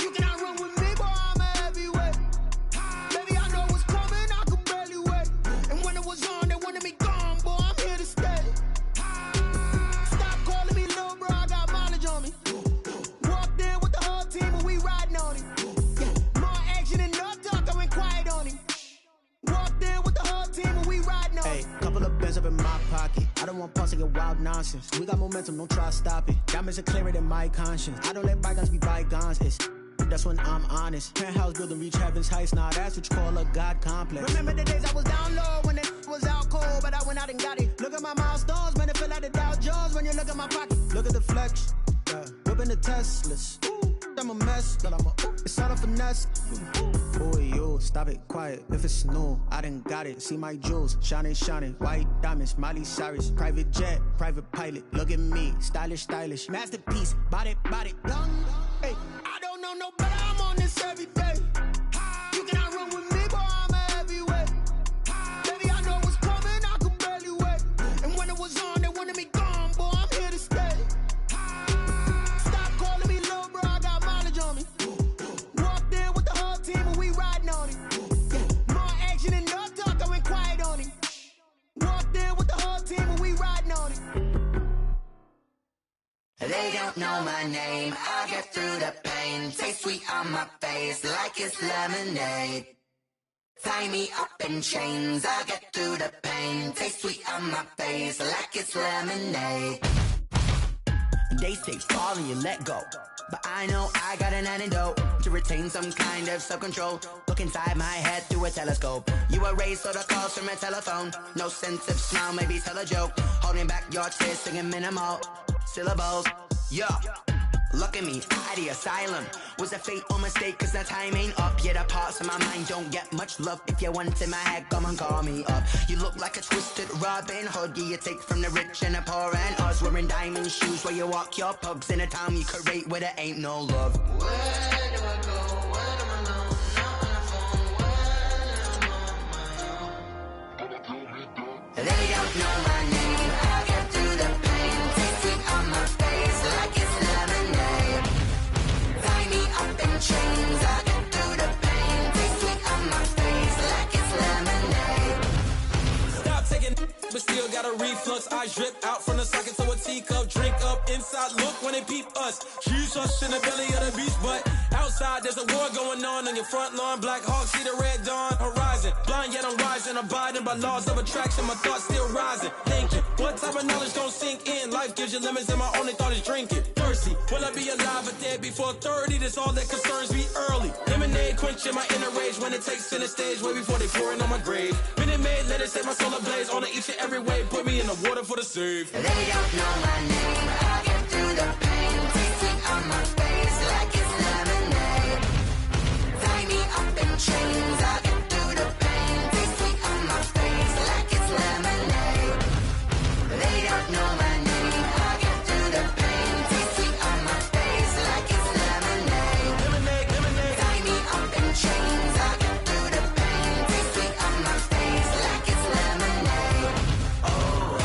You cannot run with me, boy, I'm a heavyweight. Baby, I know what's coming, I could barely wait. And when it was on, they wanted me gone, boy, I'm here to stay. Stop calling me little bro, I got mileage on me. Walked in with the whole team and we riding on him. Yeah, more action and no talk, I went quiet on him. Walked in with the whole team and we riding on him. Hey, couple of bands up in my pocket. I don't want pause to get wild nonsense. We got momentum, don't try to stop it. Diamonds are clearer than my conscience. I don't let bygones be bygones. It's that's when I'm honest. Penthouse building reach heaven's heights. Now that's what you call a God complex. Remember the days I was down low when it was out cold, but I went out and got it. Look at my milestones, man, it feel like the Dow Jones when you look at my pocket. Look at the flex, yeah. Whipping the Teslas. Ooh, I'm a mess, but it's all a finesse. Boy, you stop it, quiet. If it's new, I done got it. See my jewels, shining, shining. White diamonds, Miley Cyrus. Private jet, private pilot. Look at me, stylish, stylish. Masterpiece, body, done. Hey, I don't know no better, I'm on this every day. You cannot run with me, boy, I'm a heavyweight. Baby, I know what's coming, I could barely pain. Taste sweet on my face like it's lemonade. Tie me up in chains, I'll get through the pain. Taste sweet on my face like it's lemonade. They say fall and you let go, but I know I got an antidote to retain some kind of self-control. Look inside my head through a telescope. You erase all the calls from a telephone. No sense of smile, maybe tell a joke. Holding back your tears, singing minimal syllables. Yeah. Look at me, out of the asylum. Was a fate or mistake, cause the time ain't up. Yeah, the parts of my mind don't get much love. If you want in my head, come and call me up. You look like a twisted Robin Hood. Yeah, you take from the rich and the poor and us. Wearing diamond shoes where you walk your pugs. In a town you create where there ain't no love. Where do I go? Where am I alone? Not on the phone. When I'm on my own. They don't know my name. I'll get through the pain. Taste sweet on my face like it's lemonade. Tie me up in chains. I'll get through the pain. Taste sweet on my face like it's lemonade. Stop taking, but still got a reflux. Eyes drip out from the socket to a teacup. Drink up inside, look when they peep us. Huge us in the belly of the beach, but outside there's a war going on your front lawn. Black Hawk see the red dawn horizon. Blind yet I'm rising, abiding by laws of attraction. My thoughts still rising, thinking what type of knowledge gon' sink in? Life gives you limits and my only thought is drinking. Thirsty, will I be alive or dead before 30? That's all that concerns me early. Lemonade quenching my inner rage when it takes center stage way before they pour it on my grave. Minute Maid, let it set my soul ablaze on each and every way. Put me in the water for the save. They don't know my name. I'll get through the pain. Taste sweet on my face like it's lemonade. Tie me up in chains. I'll get through the pain. Taste sweet on my face like it's lemonade. They don't know my name. I'll get through the pain. Taste sweet on my face like it's lemonade. Lemonade, lemonade. Tie me up in chains. I'll get through the pain. Taste sweet on my face like it's lemonade. Oh.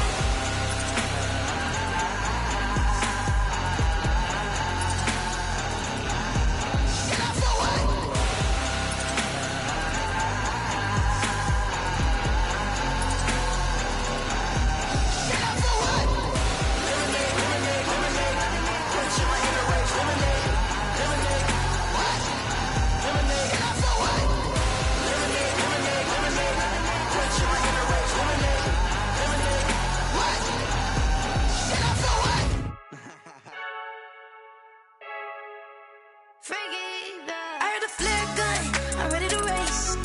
I heard a flare gun, I'm ready to race.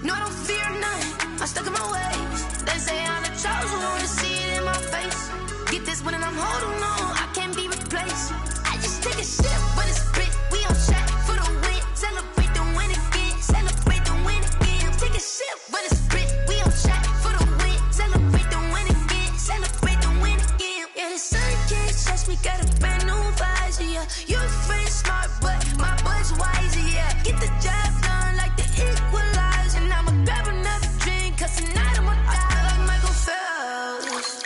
No, I don't fear none, I'm stuck in my ways. They say I'm the chosen one, see it in my face. Get this one and I'm holding on, I can't be replaced. I just take a sip, but it's spit, we on track for the win. Celebrate the win again, celebrate the win again. Take a sip, but it's spit, we on track for the win. Celebrate the win again, celebrate the win again. Yeah, the sun can't touch me, got a brand new visor, yeah. Your friend's smart, but my bud's wiser, yeah. Get the job done like the equalizer. And I'ma grab another drink, cause tonight I'ma die like Michael Phelps.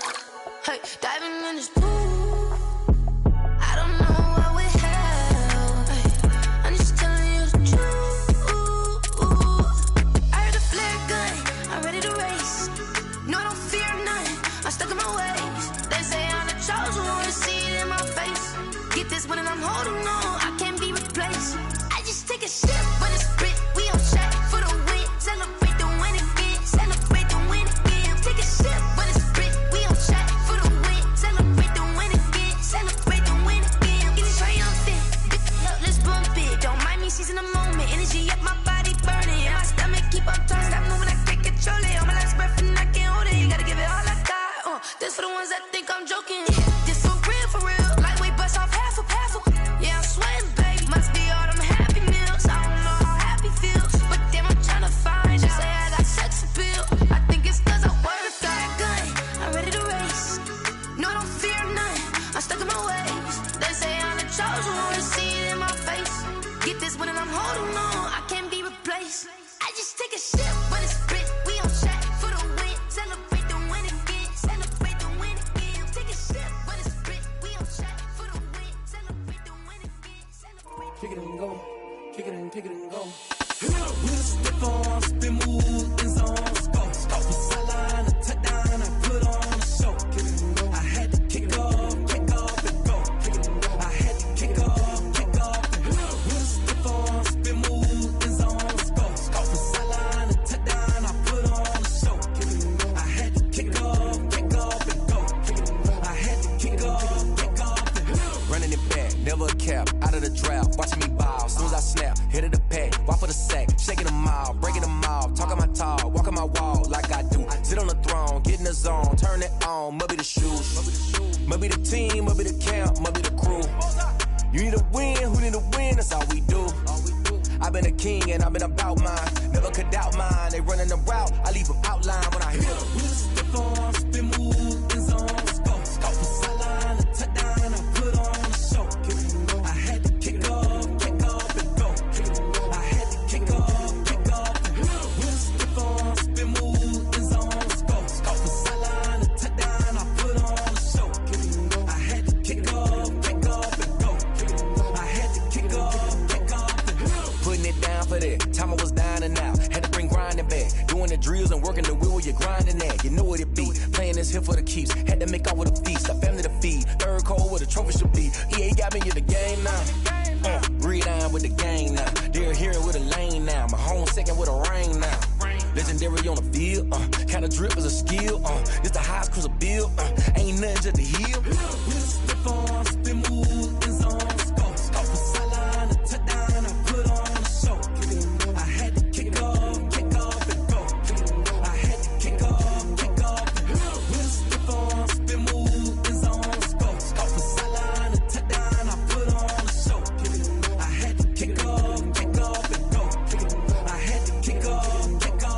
Hey, diving in this pool, I don't know what would help. Hey, I'm just telling you the truth. I heard a flare gun, I'm ready to race. No, I don't fear none, I'm stuck in my ways. They say I'm the chosen one, see it in my face. Get this one and I'm holding on, I can't be replaced. I just take a sip, but it's spit, we on track for the win. Celebrate the win again, celebrate the win again. Take a sip, but it's spit, we on track for the win. Celebrate the win again, celebrate the win again. Get it triumphant, look, let's bump it. Don't mind me seizing the moment, energy up my body burning. My stomach keep on turning, stop moving, I can't control it. On my last breath and I can't hold it, you gotta give it all I got. This for the ones that think I'm joking. This for real, lightweight bust off half a. Yeah, I'm sweating, baby. Must be all them happy meals. I don't know how happy feels, but damn, I'm tryna find you. Say I got sex appeal. I think it's cause I work that gun. I'm ready to race. No, I don't fear none. I'm stuck in my ways. They say I'm the chosen one, see it in my face. Get this one and I'm holding on, I can't be replaced. I just take a sip, but it's spit. We on track for the win. Celebrate the win again. Celebrate the win again. Take a sip, but it's spit. We on track for the win. Celebrate the win again. Kick it and go, kick it and go. We'll step on, spin, move, and zones, go. From sideline to touchdown, I put on a show. I had to kick off and go. I had to kick off and go. We'll shaking them all, breaking them off, talking my talk, walking my wall like I do. Sit on the throne, get in the zone, turn it on, must be the shoes, must be the team, must be the camp, must be the crew. You need a win, who need a win, that's all we do. I've been a king and I've been about mine, never could doubt mine. They running the route, I leave them outline when I hit them. We step on, spin, move, in zone, let's go. From sideline to touchdown, I put on a show. I had to kick off and go. I had to kick off and go. We step on, spin, move, in zone, let's go. From sideline to touchdown, I put on a show. I had to kick off and go. I had to kick off and go. Putting it down for that, time I was down and out. Had to bring grinding back, doing the drills and working the wheel where you're grinding at. You know what it be, playing this here for the keeps. Had to make off with a feast, a family to feed. Third cold where the trophy should be. EA got me in the game now. Breathe down with the gang now. They're here with a lane now. My home second with a rain now. Legendary on the field, kinda drip is a skill. It's the highest cruiser bill, ain't nothing just to heal. Step on, spin, move, in zone, let's go. From sideline to touchdown, I put on a show. I had to kick off and go. I had to kick off and go. We'll step on, spin, move, in zone, let's go. From sideline to touchdown, I put on a show. I had to kick off and go. I had to kick off and go.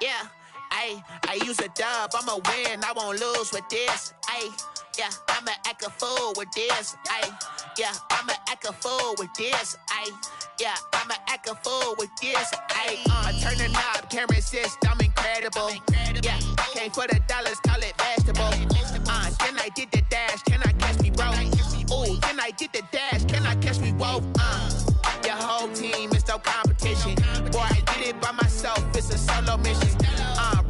Yeah, I use a dub, I'ma win, I won't lose with this. Yeah, I'ma act a fool with this. Yeah, I'ma act a fool with this. Yeah, I'ma act a fool with this. I turn the knob, camera assist, I'm incredible. Yeah, came for the dollars, call it vegetable. Then I did the dash, can I catch me, bro? Ooh, then I did the dash, can I catch me, whoa? Your whole team is no competition. Boy, I did it by myself, it's a solo mission.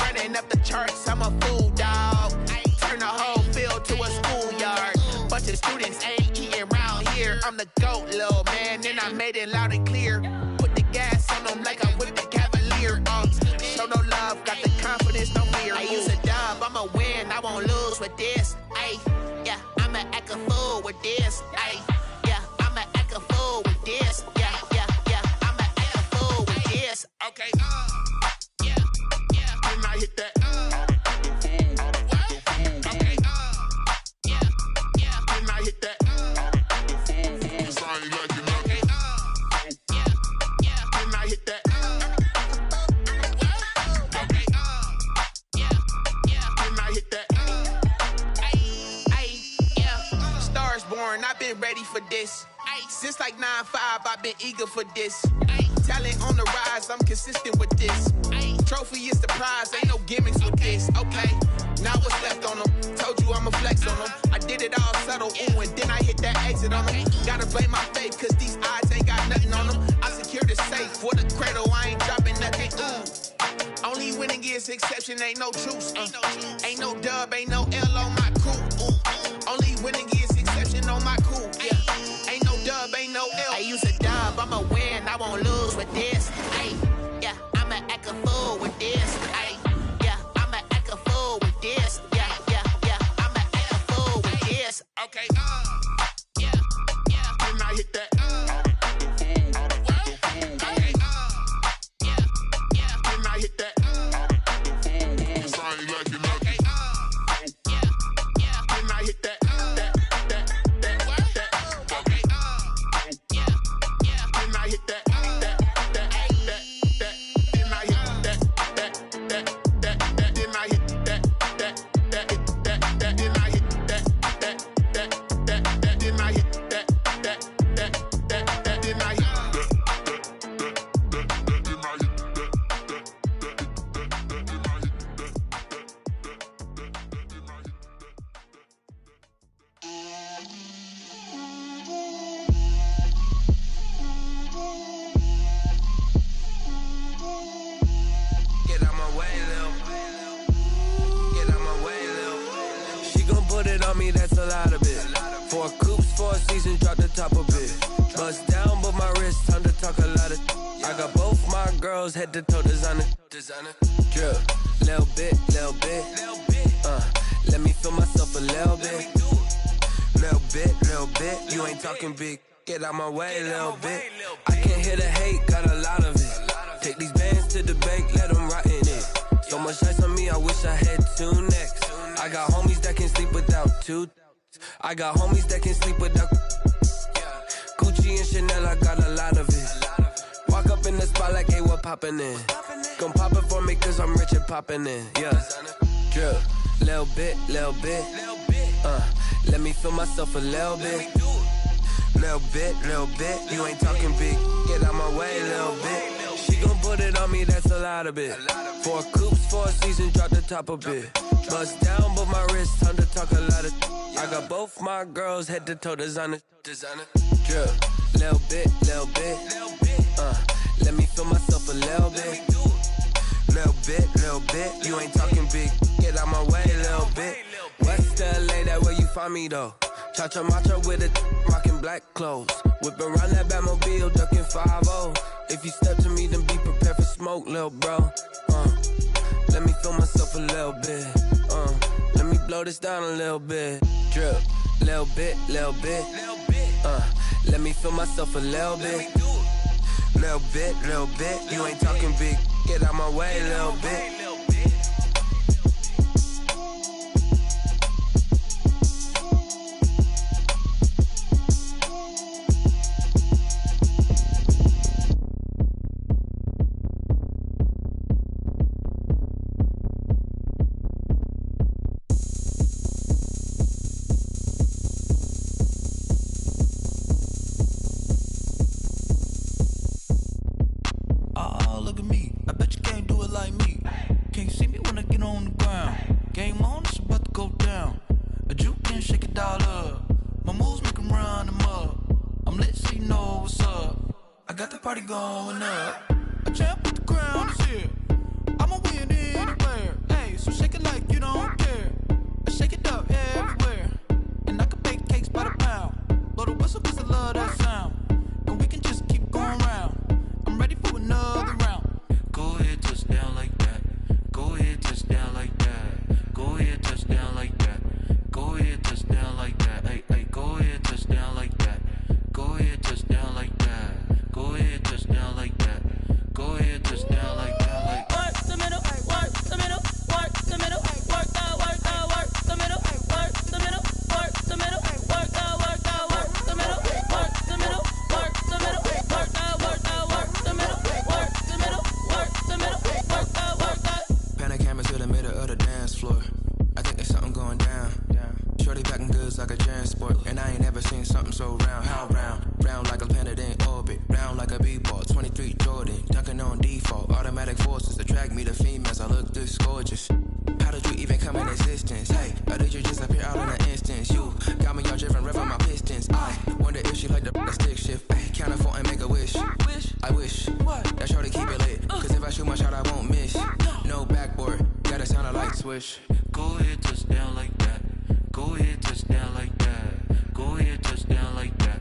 Running up the charts, I'm a fool, dog. Turn the whole field to a schoolyard. Bunch of students ain't eating round here. I'm the GOAT, little man, and I made it loud and clear. Put the gas on them like I'm with the Cavalier. Show no love, got the confidence, no fear. I use a dub, I'ma win, I won't lose with this. Yeah, I'ma act a fool with this. Yeah, I'ma act a fool with this. Yeah, I'ma act a fool with this. Okay, can I hit that? Okay, can I hit that? Cause I ain't like it now. Okay, can I hit that? Okay, can I hit that? Stars born, I've been ready for this. Since like 9-5, I've been eager for this. Talent on the rise, I'm consistent with this. Trophy is the prize, ain't no gimmicks with this. Okay, now what's left on them? Told you I'ma flex on them. I did it all subtle, ooh, and then I hit that exit on them. Gotta blame my faith, cause these odds ain't got nothing on them. I secured the safe for the cradle, I ain't dropping nothing, ooh. Only winning is exception, ain't no truce. Ain't no dub, ain't no L on my crew, ooh. Only winning is exception on my crew, yeah. Ain't no dub, ain't no L. I use a dub, I'ma win, I won't lose with this. Yeah, I'ma act a fool with this. Yeah, I'ma act a fool with this. Yeah, I'ma act a fool with this. Okay, can I hit that? Okay, can I hit that? Cause I ain't like it now. Okay, can I hit that? seasons, drop the top a bit. Bust down, but my wrist, time to talk a lot of. I got both my girls head to toe designer. Drip, little bit. Let me feel myself a little bit. Little bit. You ain't talking big. Get out my way, little bit. I can't hear the hate, got a lot of it. Take these bands to the bank, let them rot in it. So much ice on me, I wish I had 2 necks. I got homies that can sleep without 2. I got homies that can sleep without. Gucci and Chanel, I got a lot of it. Walk up in the spot like, hey, what poppin' in? Gon' pop it for me, cause I'm rich and poppin' in. Yeah, drip, little bit. Let me feel myself a little bit. Little bit. You ain't talking big. Get out my way, little bit. She gon' put it on me, that's a lot of it. 4 coops, 4 seasons, drop the top a bit. Bust down, but my wrist, time to talk a lot of. I got both my girls head to toe designer. Drip, little bit. Let me feel myself a little bit. Little bit. You ain't talking big. Get out my way, little bit. West LA, that where you find me though. Cha-cha matcha with a rockin' black clothes. Whip around that Batmobile, ducking 5-0. If you step to me, then be prepared for smoke, little bro. Let me feel myself a little bit. Let me blow this down a little bit. Drip, little bit. Let me feel myself a little bit. Little bit. You ain't talking big. Get out my way, little bit. Party going up. A champ with the crown is here. I'ma win anywhere. Hey, so shake it like you don't care. I shake it up everywhere. And I can bake cakes by the pound. Blow the whistle cause I love that sound. And we can just keep going round. I'm ready for another round. Go ahead, touch down like that. Go ahead, touch down like that. Go ahead, touch down like that. Go ahead, touch down like that. Hey, go ahead, touch down like that. Go ahead, touch down like that. Go ahead, touch down like that. Go ahead, touch down like that. Like work the middle, work the middle, work the middle, work the middle, work the middle, work the middle, work the middle, work the middle, work the middle, work the middle, work the middle, work the middle, work the middle, work the. Pan a camera to the middle of the dance floor. I think there's something going down. Shorty packing goods like a transport, and I ain't never seen something so round. How round? Round like a planet in orbit, round like a b-ball. 23 Jordan, dunking on default. Automatic forces attract me to females. I look this gorgeous. How did you even come in existence? Hey, or did you just appear out in an instance? You got me all driven, revving my pistons. I wonder if she like the stick shift. Hey, count it 4 and make a wish. I wish that shorty keep it lit. Cause if I shoot my shot, I won't miss. No backboard, gotta sound a light swish. Go ahead, touch down like that. Go ahead, touch down like that. Go ahead, touch down like that.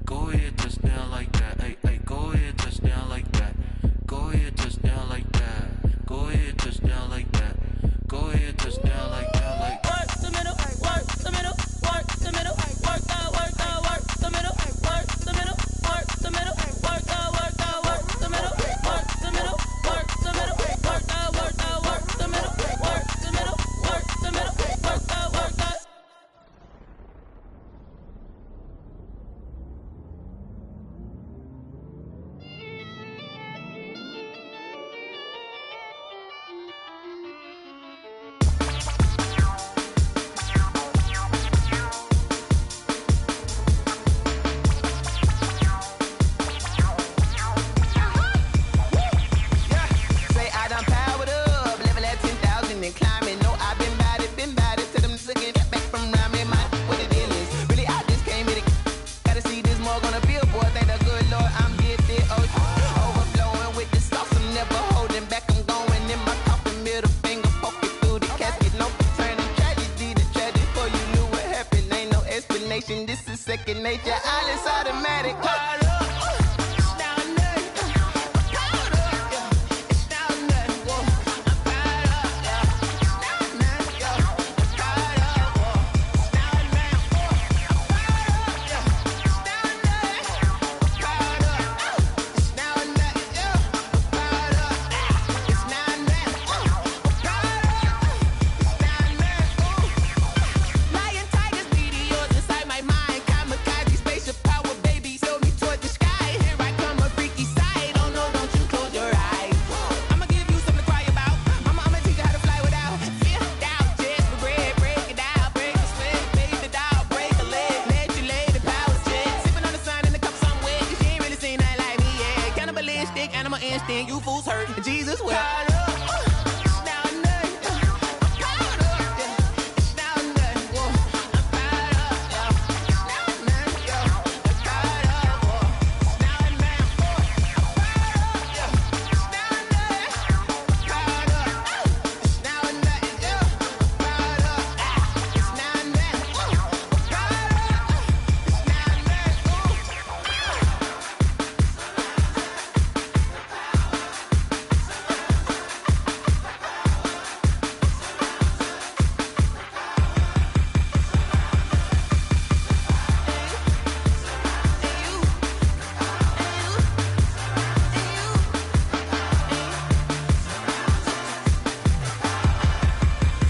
Go ahead, touch down like that. Hey, go ahead, touch down like that. Go ahead, touch down like that. Go ahead, touch down like that. Go ahead, touch down like that. Like work the middle, work the middle, work the middle, work the middle, work the middle, work the middle, work the middle, work the middle, work the middle, work the middle, work the middle, work the middle, work the middle, work the middle, work the. This is second nature. All is automatic. Animal instinct, you fools hurt. Jesus will.